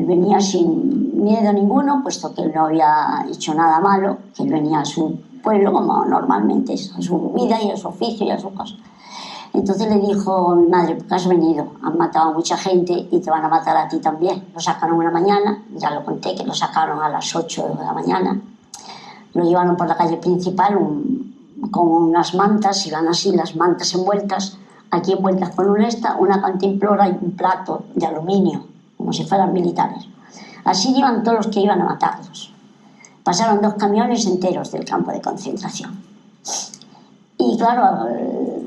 venía sin miedo ninguno, puesto que él no había hecho nada malo, que él venía a su pueblo como normalmente, a su vida y a su oficio y a su cosa. Entonces le dijo mi madre, ¿por qué has venido? Han matado a mucha gente y te van a matar a ti también. Lo sacaron una mañana, ya lo conté, que lo sacaron a las 8 de la mañana. Lo llevaron por la calle principal con unas mantas, iban así las mantas envueltas, aquí envueltas con una cantimplora y un plato de aluminio, como si fueran militares. Así iban todos los que iban a matarlos. Pasaron 2 camiones enteros del campo de concentración. Y claro,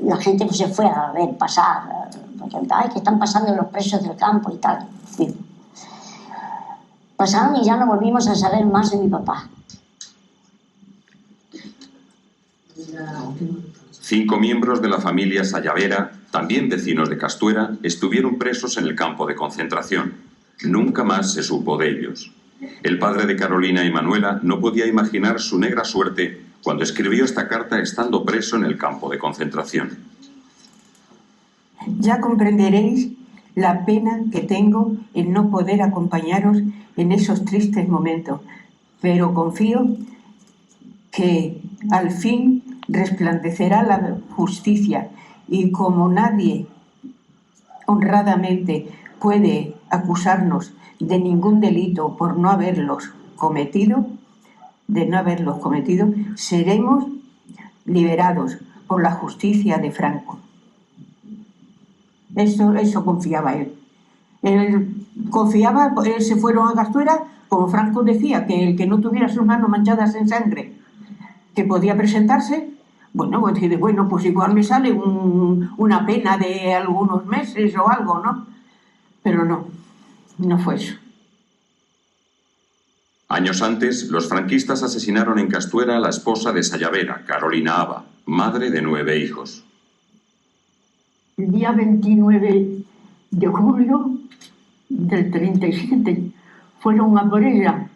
la gente pues se fue a ver pasar, porque ay, que están pasando los presos del campo y tal. Sí. Pasaron y ya no volvimos a saber más de mi papá. 5 miembros de la familia Sayavera, también vecinos de Castuera, estuvieron presos en el campo de concentración. Nunca más se supo de ellos. El padre de Carolina y Manuela no podía imaginar su negra suerte cuando escribió esta carta estando preso en el campo de concentración. Ya comprenderéis la pena que tengo en no poder acompañaros en esos tristes momentos, pero confío que al fin resplandecerá la justicia y como nadie honradamente puede acusarnos de ningún delito por no haberlos cometido, seremos liberados por la justicia de Franco. Eso confiaba él. Él se fueron a Castuera, como Franco decía, que el que no tuviera sus manos manchadas en sangre, que podía presentarse, pues igual me sale una pena de algunos meses o algo, ¿no? Pero no fue eso. Años antes, los franquistas asesinaron en Castuera a la esposa de Sayavera, Carolina Aba, madre de 9 hijos. El día 29 de julio del 37 fueron a por ella,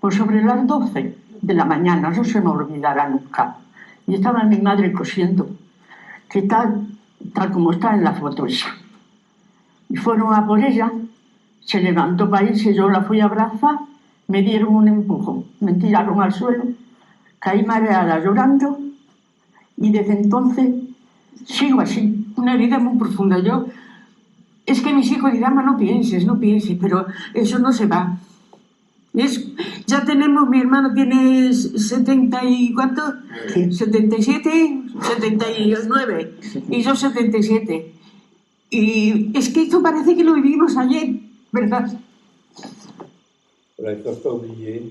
por sobre las 12 de la mañana, no se me olvidará nunca. Y estaba mi madre cosiendo, que tal como está en la foto esa. Y fueron a por ella, se levantó para irse, yo la fui a abrazar, me dieron un empujón, me tiraron al suelo, caí mareada llorando y desde entonces sigo así, una herida muy profunda. Es que mis hijos dirán, no pienses, pero eso no se va. Ya tenemos, mi hermano tiene 70 y ¿cuánto? 77, 79 y yo 77. Y es que esto parece que lo vivimos ayer, ¿verdad? Voilà, il ne faut pas oublier.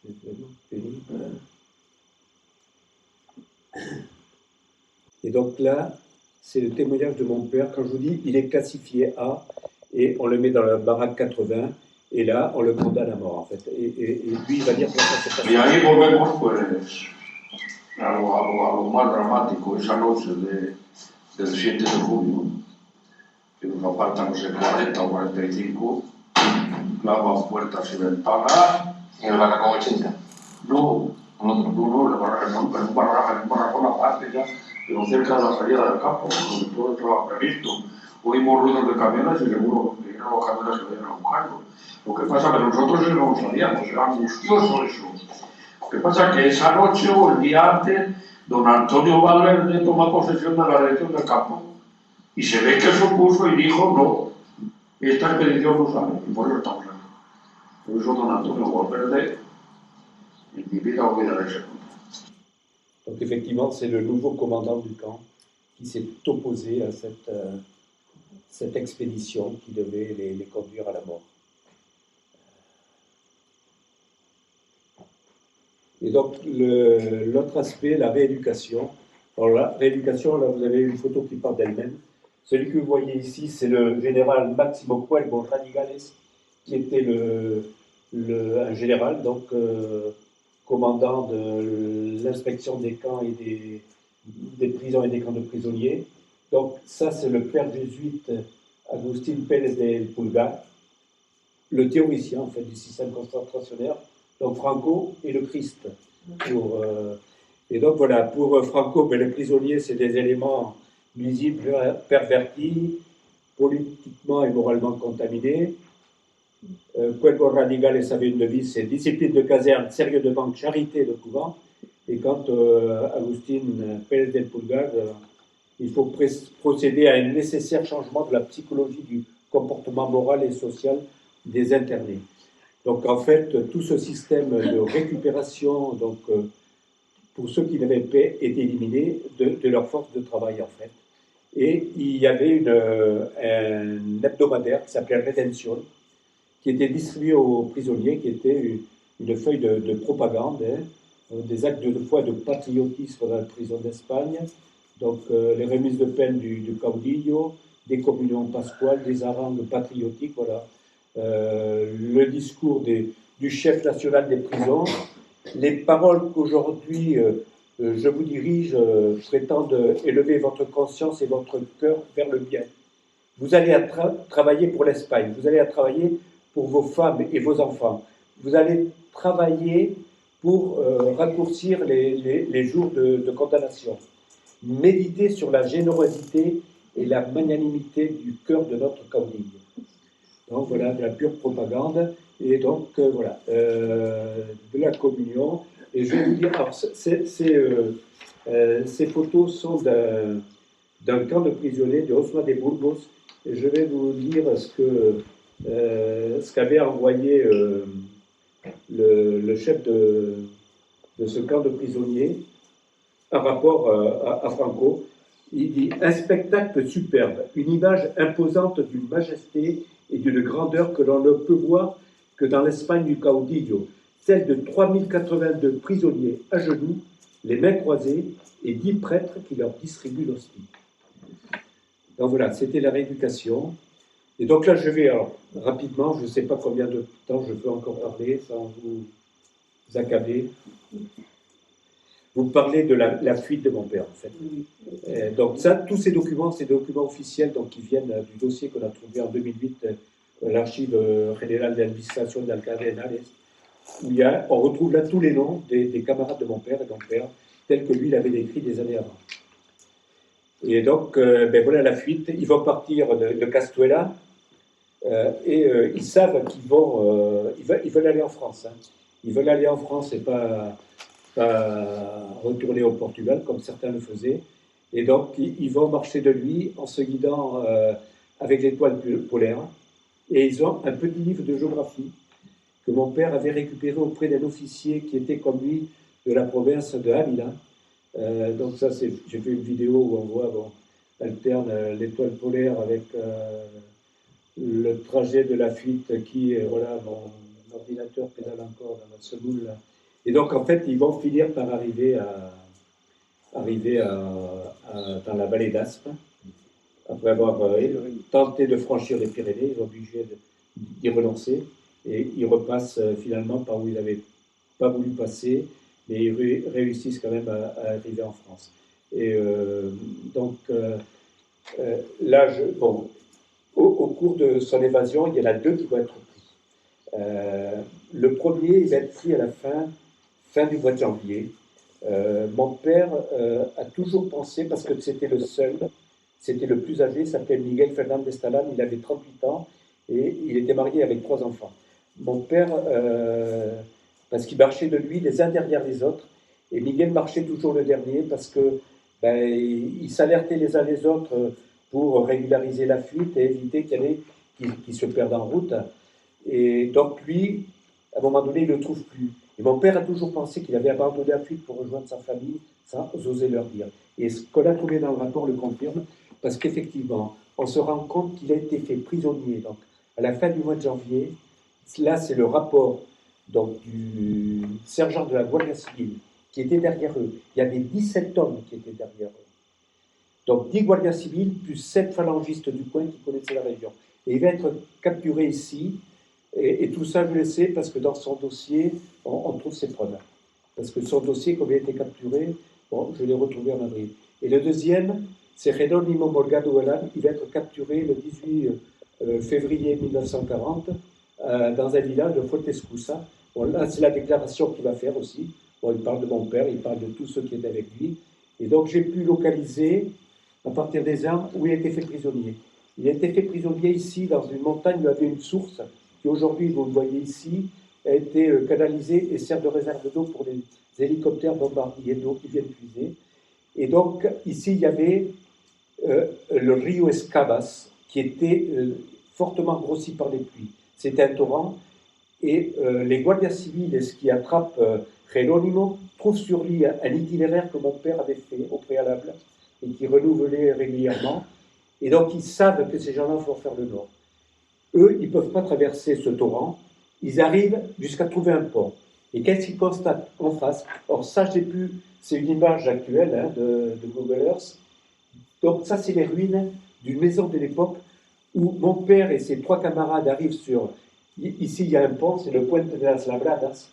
C'est vraiment pénible. Et donc là, c'est le témoignage de mon père. Quand je vous dis, il est classifié A, et on le met dans la baraque 80, et là, on le condamne à mort, en fait. Et lui, il va dire que ça s'est passé. Y ahí volvemos, pues, a lo más dramático, esa noche del 7 de julio, que nos apartan, no sé, 40 o 45, clavan puertas y ventanas. ¿En el barracón 80? No, el barracón aparte ya, pero cerca de la salida del campo, donde todo estaba previsto. Oímos ruidos de camiones y seguro que eran los camiones que venían a buscarlo. Lo que pasa es que nosotros eso no lo sabíamos, era angustioso eso. Lo que pasa es que esa noche o el día antes, don Antonio Valverde toma posesión de la dirección del campo y se ve que se opuso y dijo no, esta expedición no sale, y por eso estamos aquí. Por eso don Antonio Valverde invita a olvidar ese punto. Donc effectivement, c'est le nouveau commandant du camp qui s'est opposé à cette expédition qui devait les conduire à la mort. Et donc, l'autre aspect, la rééducation. Alors, la rééducation, là, vous avez une photo qui parle d'elle-même. Celui que vous voyez ici, c'est le général Máximo Cuervo Radigales, qui était un général, donc commandant de l'inspection des camps et des prisons et des camps de prisonniers. Donc, ça, c'est le père jésuite Agustín Pérez del Pulgar, le théoricien, en fait, du système concentrationnaire. Donc Franco et le Christ. Et donc voilà, pour Franco, ben, les prisonniers, c'est des éléments nuisibles, pervertis, politiquement et moralement contaminés. Cuervo Radigales avait une devise, c'est discipline de caserne, sérieux de banque, charité de couvent. Et quant à Agustín Pérez del Pulgar, il faut procéder à un nécessaire changement de la psychologie du comportement moral et social des internés. Donc en fait, tout ce système de récupération, donc, pour ceux qui n'avaient pas été éliminés, de leur force de travail en fait. Et il y avait un hebdomadaire qui s'appelait Rédemption, qui était distribué aux prisonniers, qui était une feuille de propagande, des actes de foi de patriotisme dans la prison d'Espagne, donc les remises de peine du caudillo, des communions pasquales, des harangues patriotiques, voilà. Le discours du chef national des prisons, les paroles qu'aujourd'hui je vous dirige prétendent élever votre conscience et votre cœur vers le bien. Vous allez travailler pour l'Espagne, vous allez travailler pour vos femmes et vos enfants, vous allez travailler pour raccourcir les jours de condamnation. Méditez sur la générosité et la magnanimité du cœur de notre caudillo. Donc voilà, de la pure propagande, et donc voilà, de la communion. Et je vais vous dire, alors ces photos sont d'un camp de prisonniers de Osma de Burgos, et je vais vous lire ce qu'avait envoyé le chef de ce camp de prisonniers par rapport à Franco. Il dit « Un spectacle superbe, une image imposante d'une majesté et d'une grandeur que l'on ne peut voir que dans l'Espagne du caudillo, celle de 3082 prisonniers à genoux, les mains croisées, et 10 prêtres qui leur distribuent l'hostie. » Donc voilà, c'était la rééducation. Et donc là, je vais, alors, rapidement, je ne sais pas combien de temps je peux encore parler sans vous accabler. Vous parlez de la fuite de mon père, en fait. Donc ça, tous ces documents officiels donc, qui viennent du dossier qu'on a trouvé en 2008, l'archive générale d'administration d'Alcadenales, où on retrouve là tous les noms des camarades de mon père et de mon père, tels que lui l'avait décrit des années avant. Et donc, ben voilà la fuite. Ils vont partir de Castuela et ils savent qu'ils ils veulent aller en France. Hein. Ils veulent aller en France et pas retourner au Portugal comme certains le faisaient. Et donc, ils vont marcher de lui en se guidant avec l'étoile polaire. Et ils ont un petit livre de géographie que mon père avait récupéré auprès d'un officier qui était comme lui de la province de Ávila. Donc ça, j'ai fait une vidéo où on voit, bon, alterne l'étoile polaire avec le trajet de la fuite qui, voilà, mon ordinateur pédale encore dans la semoule là. Et donc, en fait, ils vont finir par arriver dans la vallée d'Aspe. Après avoir tenté de franchir les Pyrénées, ils sont obligés d'y renoncer. Et ils repassent finalement par où ils n'avaient pas voulu passer. mais ils réussissent quand même à arriver en France. Et là, au cours de son évasion, il y en a deux qui vont être pris. Le premier, il va être pris à la fin du mois de janvier. Mon père a toujours pensé, parce que c'était le seul, c'était le plus âgé, il s'appelait Miguel Fernández Talán, il avait 38 ans et il était marié avec 3 enfants. Mon père, parce qu'il marchait de lui les uns derrière les autres, et Miguel marchait toujours le dernier parce que ils s'alertaient les uns les autres pour régulariser la fuite et éviter qu'il y en ait qui se perdent en route. Et donc lui, à un moment donné, il ne le trouve plus. Et mon père a toujours pensé qu'il avait abandonné la fuite pour rejoindre sa famille sans oser leur dire. Et ce qu'on a trouvé dans le rapport le confirme, parce qu'effectivement, on se rend compte qu'il a été fait prisonnier. Donc, à la fin du mois de janvier, là, c'est le rapport donc, du sergent de la Guardia Civile qui était derrière eux. Il y avait 17 hommes qui étaient derrière eux. Donc 10 Guardia Civile plus 7 phalangistes du coin qui connaissaient la région. Et il va être capturé ici. Et tout ça, je le sais, parce que dans son dossier, on trouve ses preuves. Parce que son dossier, comme il a été capturé, je l'ai retrouvé en avril. Et le deuxième, c'est Jerónimo Morgado Galán. Il va être capturé le 18 février 1940 dans un village de Fuentescusa. Là, c'est la déclaration qu'il va faire aussi. Il parle de mon père, il parle de tous ceux qui étaient avec lui. Et donc, j'ai pu localiser, à partir des armes, où il a été fait prisonnier. Il a été fait prisonnier ici, dans une montagne où il y avait une source, qui aujourd'hui, vous le voyez ici, a été canalisée et sert de réserve d'eau pour les hélicoptères bombardiers d'eau qui viennent puiser. Et donc, ici, il y avait le Rio Escabas, qui était fortement grossi par les pluies. C'était un torrent, et les Guardias Civiles qui attrapent Jerónimo trouvent sur lui un itinéraire que mon père avait fait au préalable, et qui renouvelait régulièrement. Et donc, ils savent que ces gens-là vont faire le nord. Eux, ils ne peuvent pas traverser ce torrent. Ils arrivent jusqu'à trouver un pont. Et qu'est-ce qu'ils constatent en face? Or, ça, c'est une image actuelle de Google Earth. Donc, ça, c'est les ruines d'une maison de l'époque où mon père et ses 3 camarades arrivent sur... Ici, il y a un pont, c'est le Puente de las Labradas.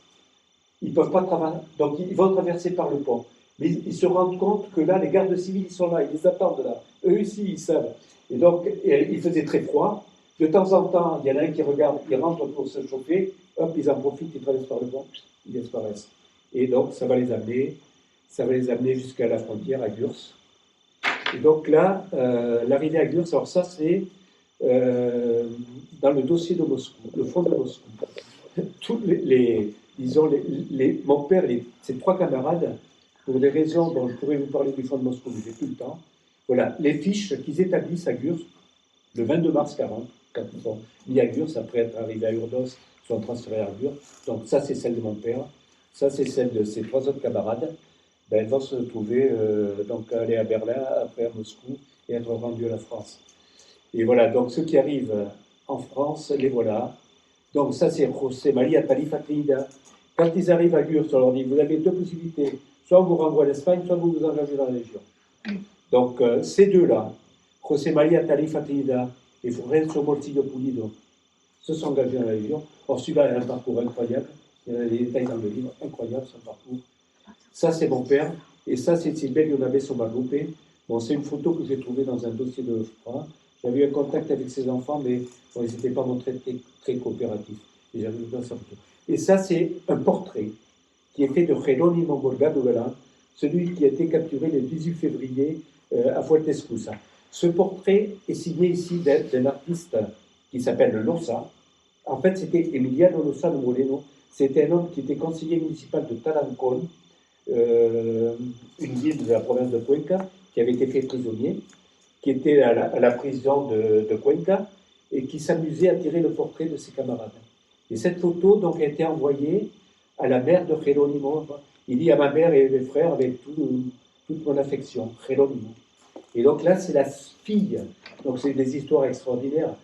Ils ne peuvent pas traverser. Donc, ils vont traverser par le pont. Mais ils se rendent compte que là, les gardes civils, ils sont là, ils les attendent là. Eux aussi, ils savent. Et donc, il faisait très froid. De temps en temps, il y en a un qui regarde, il rentre pour se chauffer, hop, ils en profitent, ils traversent par le pont, ils disparaissent. Et donc, ça va les amener jusqu'à la frontière, à Gurs. Et donc là, l'arrivée à Gurs, alors ça, c'est dans le dossier de Moscou, le front de Moscou. Tous mon père et ses 3 camarades, pour des raisons dont je pourrais vous parler du front de Moscou, mais j'ai plus le temps, voilà, les fiches qu'ils établissent à Gurs, le 22 mars 40, quand ils sont mis à Gurs, après être arrivés à Urdos, ils sont transférés à Gurs. Donc ça, c'est celle de mon père. Ça, c'est celle de ses 3 autres camarades. Elles vont se trouver, donc aller à Berlin, après à Moscou, et être rendus à la France. Et voilà, donc ceux qui arrivent en France, les voilà. Donc ça, c'est José María Tarifa Trinidad. Quand ils arrivent à Gurs, on leur dit, vous avez 2 possibilités. Soit on vous renvoie à l'Espagne, soit vous vous engagez dans la Légion. Donc ces deux-là, José María Tarifa Trinidad et Renzo Morcillo Pulido, se sont engagés dans la Légion. Or, celui-là a un parcours incroyable. Il y a des détails dans le livre, incroyable son parcours. Ça, c'est mon père. Et ça, c'est Silverio Naves Omarupe. Bon, c'est une photo que j'ai trouvée dans un dossier de l'OFPRA. J'avais eu un contact avec ses enfants, mais bon, ils n'étaient pas montrés très coopératifs. Et j'avais vu dans sa photo. Et ça, c'est un portrait qui est fait de Jerónimo Morgado Galán, celui qui a été capturé le 18 février à Fuentescusa. Ce portrait est signé ici d'un artiste qui s'appelle Losa. En fait, c'était Emiliano Lozano Moreno. C'était un homme qui était conseiller municipal de Talancón, une ville de la province de Cuenca, qui avait été fait prisonnier, qui était à la prison de Cuenca, et qui s'amusait à tirer le portrait de ses camarades. Et cette photo donc, a été envoyée à la mère de Jerónimo. Il dit à ma mère et mes frères avec toute mon affection, Jerónimo. Et donc là, c'est la fille. Donc c'est des histoires extraordinaires.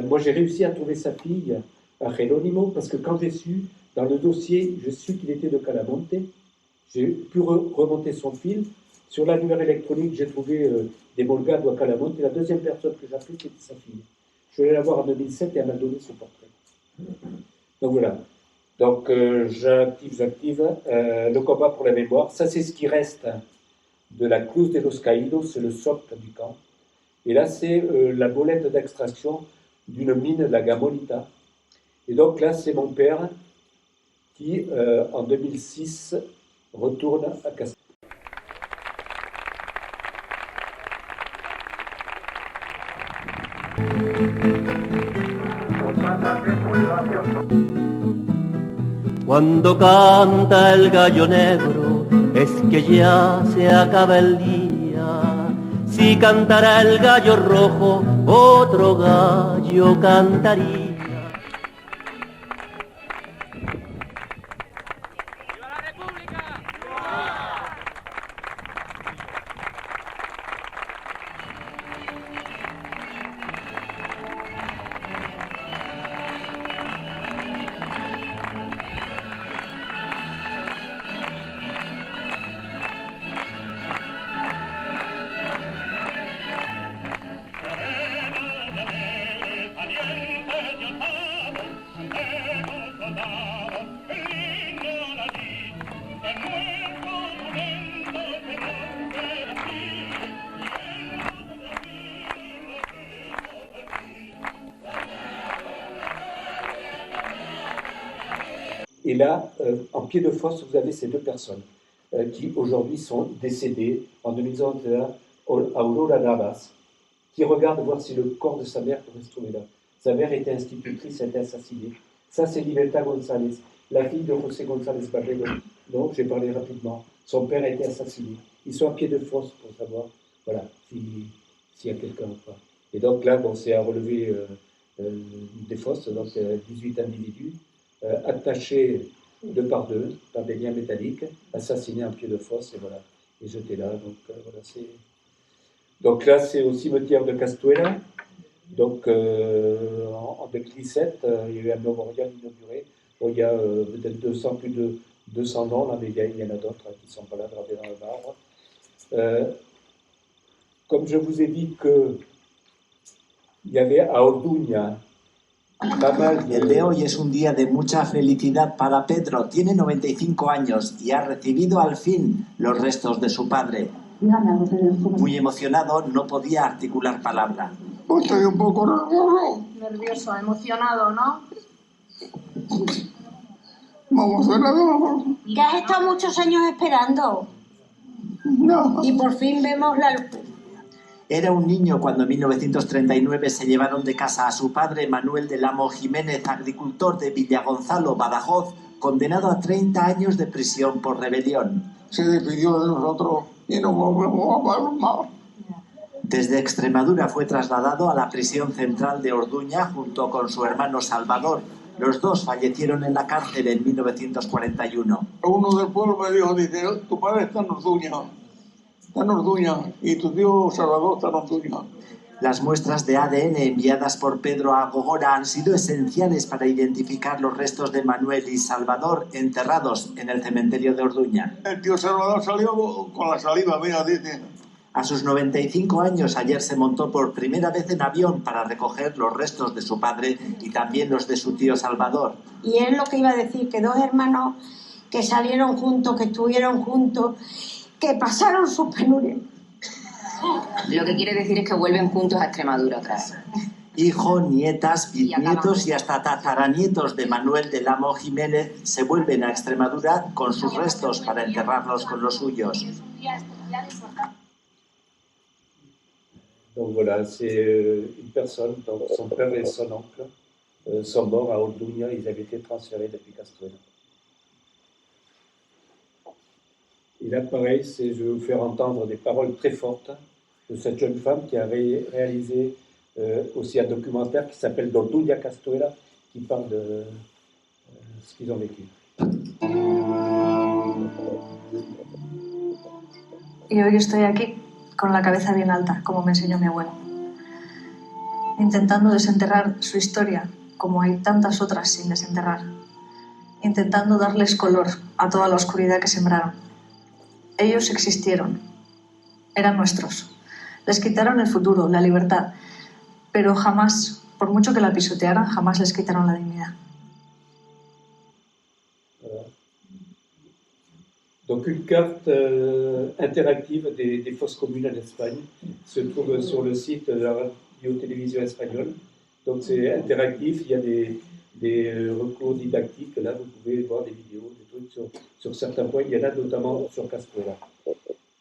Moi, j'ai réussi à trouver sa fille à Jerónimo parce que quand j'ai su, dans le dossier, je suis qu'il était de Calamonte. J'ai pu remonter son fil. Sur l'annuaire électronique, j'ai trouvé des Molgado à Calamonte. Et la deuxième personne que j'ai appelée, c'était sa fille. Je suis allé la voir en 2007 et elle m'a donné ce portrait. Donc voilà. Donc j'active le combat pour la mémoire. Ça, c'est ce qui reste de la Cruz de los Caídos, c'est le socle du camp. Et là, c'est la bolette d'extraction d'une mine de la Gamolita. Et donc là, c'est mon père qui, en 2006, retourne à Castellón. Cuando canta el gallo negro es que ya se acaba el día. Si cantara el gallo rojo, otro gallo cantaría. Et là, en pied de fosse, vous avez ces deux personnes qui aujourd'hui sont décédées en 2011 à Aurora Navas, qui regardent voir si le corps de sa mère pourrait se trouver là. Sa mère était institutrice, a été assassinée. Ça, c'est Libertad González, la fille de José González Barredo, dont j'ai parlé rapidement. Son père a été assassiné. Ils sont à pied de fosse pour savoir voilà, s'il y a quelqu'un ou pas. Et donc là, bon, c'est à relever des fosses, donc 18 individus. Attachés deux par deux par des liens métalliques, assassinés en pied de fosse et voilà, et jetés là. Donc, voilà, donc là, c'est au cimetière de Castuera. Donc en 2017, il y a eu un mémorial inauguré. Bon, il y a peut-être plus de 200 noms, là, mais il y en a d'autres qui ne sont pas là, gravés dans le marbre. Comme je vous ai dit qu'il y avait à Orduña. El de hoy es un día de mucha felicidad para Pedro. Tiene 95 años y ha recibido al fin los restos de su padre. Muy emocionado, no podía articular palabra. Estoy un poco nervioso. Nervioso, emocionado, ¿no? Emocionado. Que has estado muchos años esperando. No. Y por fin vemos la luz. Era un niño cuando en 1939 se llevaron de casa a su padre Manuel del Amo Jiménez, agricultor de Villagonzalo, Badajoz, condenado a 30 años de prisión por rebelión. Se despidió de nosotros y nos volvemos a palmar. Desde Extremadura fue trasladado a la prisión central de Orduña junto con su hermano Salvador. Los dos fallecieron en la cárcel en 1941. Uno del pueblo me dijo, dice, tu padre está en Orduña. Está en Orduña y tu tío Salvador está en Orduña. Las muestras de ADN enviadas por Pedro a Gogora han sido esenciales para identificar los restos de Manuel y Salvador enterrados en el cementerio de Orduña. El tío Salvador salió con la saliva, mira, dice. A sus 95 años ayer se montó por primera vez en avión para recoger los restos de su padre y también los de su tío Salvador. Y es lo que iba a decir, que dos hermanos que salieron juntos, que estuvieron juntos, que pasaron sus penurias. Lo que quiere decir es que vuelven juntos a Extremadura otra vez. Hijo, nietas, bisnietos y hasta tataranietos de Manuel del Amo Jiménez se vuelven a Extremadura con sus restos para enterrarlos con los suyos. Donc voilà, c'est une personne, donc son père et son oncle sont morts à Orduña, ils avaient été transférés depuis Castuera. Et là, pareil, je vais vous faire entendre des paroles très fortes de cette jeune femme qui a réalisé aussi un documentaire qui s'appelle D'Orduña Castuera, qui parle de ce qu'ils ont vécu. Y hoy estoy aquí con la cabeza bien alta, como me enseñó mi abuelo, intentando desenterrar su historia, como hay tantas otras sin desenterrar, intentando darles color a toda la oscuridad que sembraron. Ellos existieron, eran nuestros, les quitaron el futuro, la libertad, pero jamás, por mucho que la pisotearan, jamás les quitaron la dignidad. Donc une carte interactive des fosses communes en Espagne se trouve sur le site de la radio-télévision espagnole. Donc c'est interactif, il y a des recours didactiques, là vous pouvez voir des vidéos, des trucs sur certains points, il y en a notamment sur Castuera.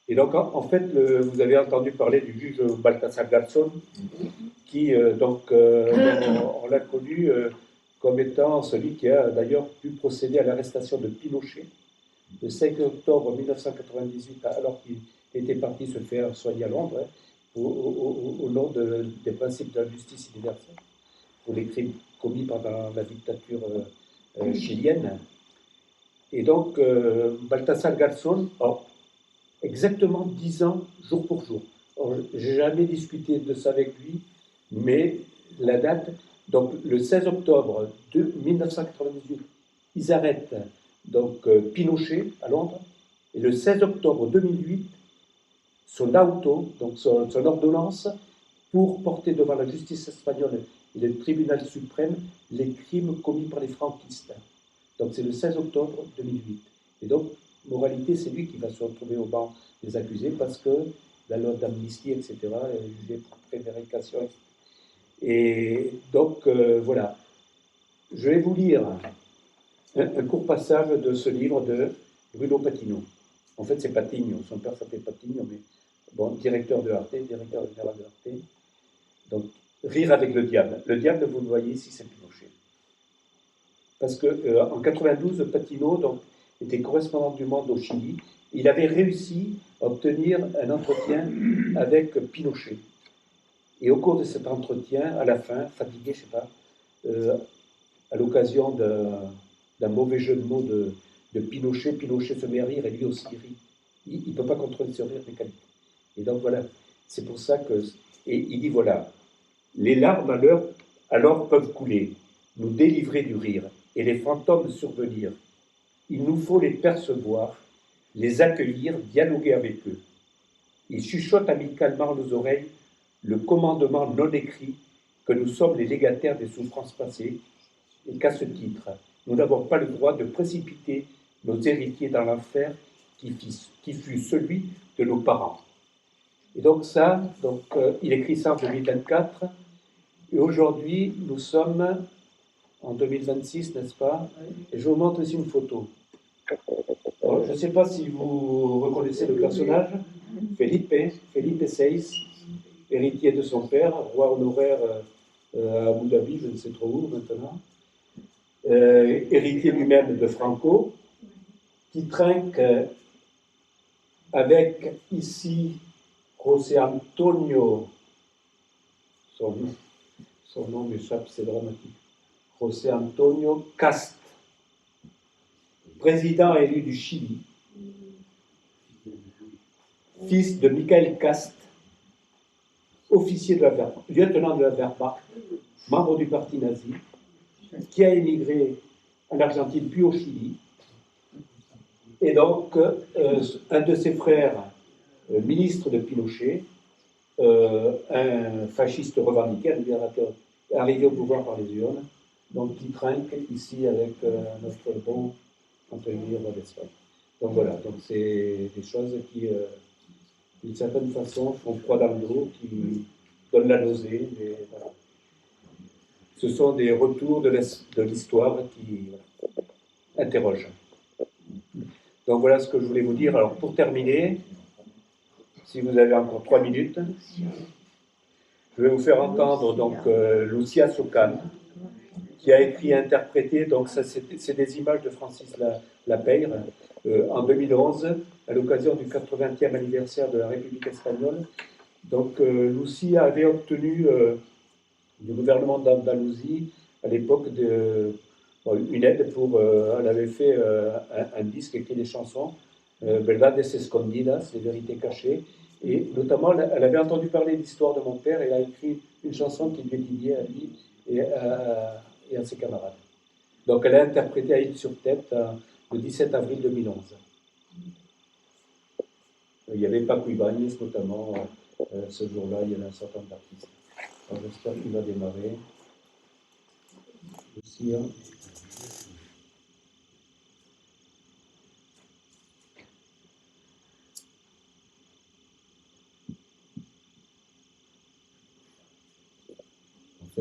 Et donc en fait, vous avez entendu parler du juge Baltasar Garzón, qui on l'a connu comme étant celui qui a d'ailleurs pu procéder à l'arrestation de Pinochet le 5 octobre 1998, alors qu'il était parti se faire soigner à Londres, au nom des principes de la justice universelle, pour les crimes commis pendant la dictature chilienne. Et donc, Baltasar Garzón a exactement 10 ans, jour pour jour. Je n'ai jamais discuté de ça avec lui, mais la date, donc le 16 octobre 1998, ils arrêtent donc Pinochet à Londres, et le 16 octobre 2008, son auto, donc son ordonnance, pour porter devant la justice espagnole et le tribunal suprême les crimes commis par les franquistes. Donc c'est le 16 octobre 2008. Et donc, moralité, c'est lui qui va se retrouver au banc des accusés parce que la loi d'amnistie, etc., est jugée pour prévarication. Et donc, voilà. Je vais vous lire un court passage de ce livre de Bruno Patino. En fait, c'est Patigno. Son père s'appelait Patigno, mais bon, directeur de Arte, directeur général de Arte. Donc, rire avec le diable. Le diable, vous le voyez ici, c'est Pinochet. Parce qu'en 92, Patino donc, était correspondant du Monde au Chili. Il avait réussi à obtenir un entretien avec Pinochet. Et au cours de cet entretien, à la fin, fatigué, je ne sais pas, à l'occasion d'un mauvais jeu de mots de Pinochet, Pinochet se met à rire et lui aussi rit. Il ne peut pas contrôler ce rire mécanique. Et donc voilà, c'est pour ça que... Et il dit voilà, les larmes alors peuvent couler, nous délivrer du rire, et les fantômes survenir. Il nous faut les percevoir, les accueillir, dialoguer avec eux. Il chuchote amicalement à nos oreilles le commandement non écrit que nous sommes les légataires des souffrances passées, et qu'à ce titre, nous n'avons pas le droit de précipiter nos héritiers dans l'enfer qui fut celui de nos parents. Et donc ça, il écrit ça en 2024, et aujourd'hui, nous sommes en 2026, n'est-ce pas? Et je vous montre ici une photo. Alors, je ne sais pas si vous reconnaissez le personnage, Felipe VI, héritier de son père, roi honoraire à Abu Dhabi, je ne sais trop où maintenant, héritier lui-même de Franco, qui trinque avec ici José Antonio, son nom m'échappe, c'est dramatique, José Antonio Cast, président élu du Chili, fils de Michael Cast, officier de la Wehrmacht, lieutenant de la Wehrmacht, membre du parti nazi, qui a émigré en Argentine puis au Chili. Et donc, un de ses frères, ministre de Pinochet, un fasciste revendiqué, un libérateur, arrivé au pouvoir par les urnes, donc qui trinque ici avec notre bon Antonio d'Espagne. Donc voilà, donc c'est des choses qui, d'une certaine façon, font froid dans le dos, qui donnent la nausée. Mais, voilà. Ce sont des retours de l'histoire qui interrogent. Donc voilà ce que je voulais vous dire. Alors pour terminer, si vous avez encore 3 minutes, je vais vous faire entendre donc Lucia Socan, qui a écrit et interprété, donc ça c'est des images de Francis Lapeyre, en 2011, à l'occasion du 80e anniversaire de la République espagnole. Donc Lucia avait obtenu du gouvernement d'Andalousie à l'époque une aide pour... elle avait fait un disque, écrit des chansons, Verdades Escondidas, les vérités cachées, et notamment elle avait entendu parler de l'histoire de mon père et elle a écrit une chanson qui lui est dédiée à lui et à ses camarades. Donc elle a interprété à Île sur Tête le 17 avril 2011. Il y avait Paco Ibáñez notamment, ce jour-là, il y en a un certain nombre d'artistes. J'espère qu'il va démarrer. Lucia.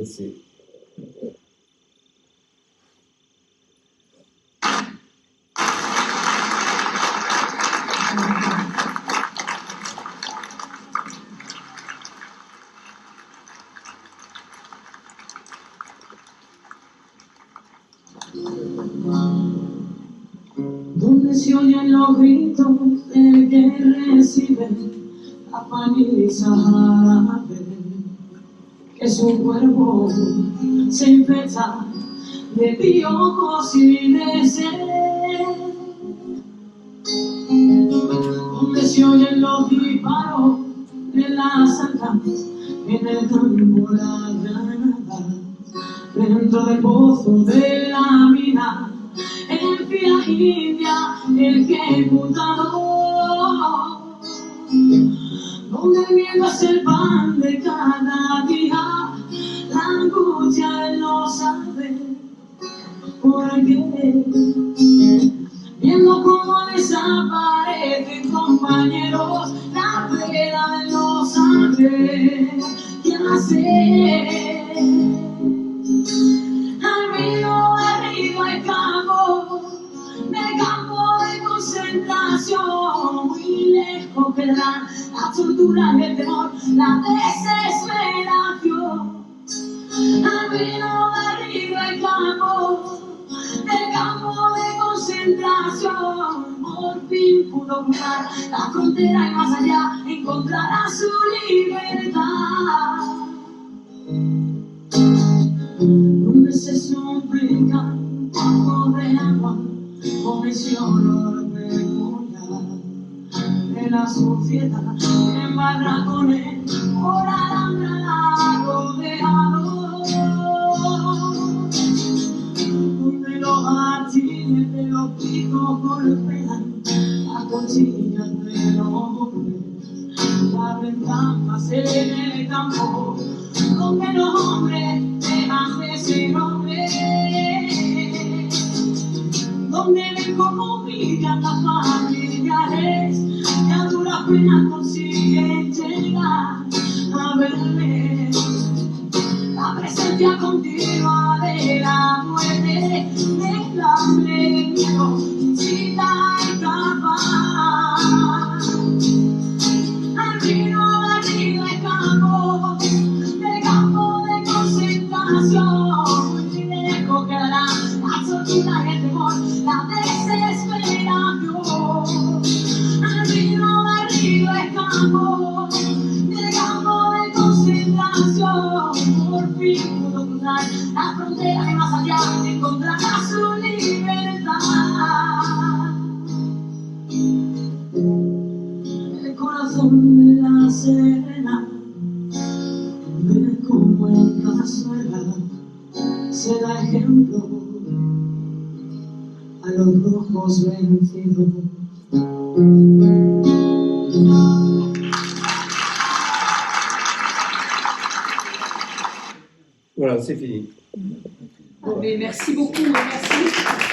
passer. Donde se oyen los gritos del que recibe la paliza árabe, que su cuerpo se infecta de piojos y de sed. Donde se oyen los disparos de las armas en el campo la granada, dentro del pozo de la mina, en fila india el ejecutador, donde el miedo es el pan de cada día, la angustia él no sabe por qué, viendo cómo desaparecen compañeros, la pena él no sabe qué hacer. Al mío arriba el campo de concentración, muy lejos quedarán la tortura y el temor, la desesperación. Al mío arriba el campo de concentración, por fin pudo cruzar la frontera y más allá encontrará su libertad. Donde se suplica un poco de agua con ese olor peculiar de la suciedad que embarra con él por alambrada rodeado, donde los artines de los picos golpean las cuchillas de los hombres, las ventajas en el campo, donde los hombres dejan de ser hombres, donde ven como brillan las familiares que a duras penas consiguen llegar a verme, la presencia continua de la muerte, del hambre, del miedo, incita a escapar. Al vino de arriba el campo de concentración, muy lejos quedará la tortura y el temor, la desesperación. Al vino de arriba el campo de concentración, por fin pudo cruzar la frontera y más allá encontrará su libertad. El corazón de la serena ve como en cazuela se da ejemplo a los rojos vencidos. Voilà, c'est fini. Mais merci beaucoup, merci.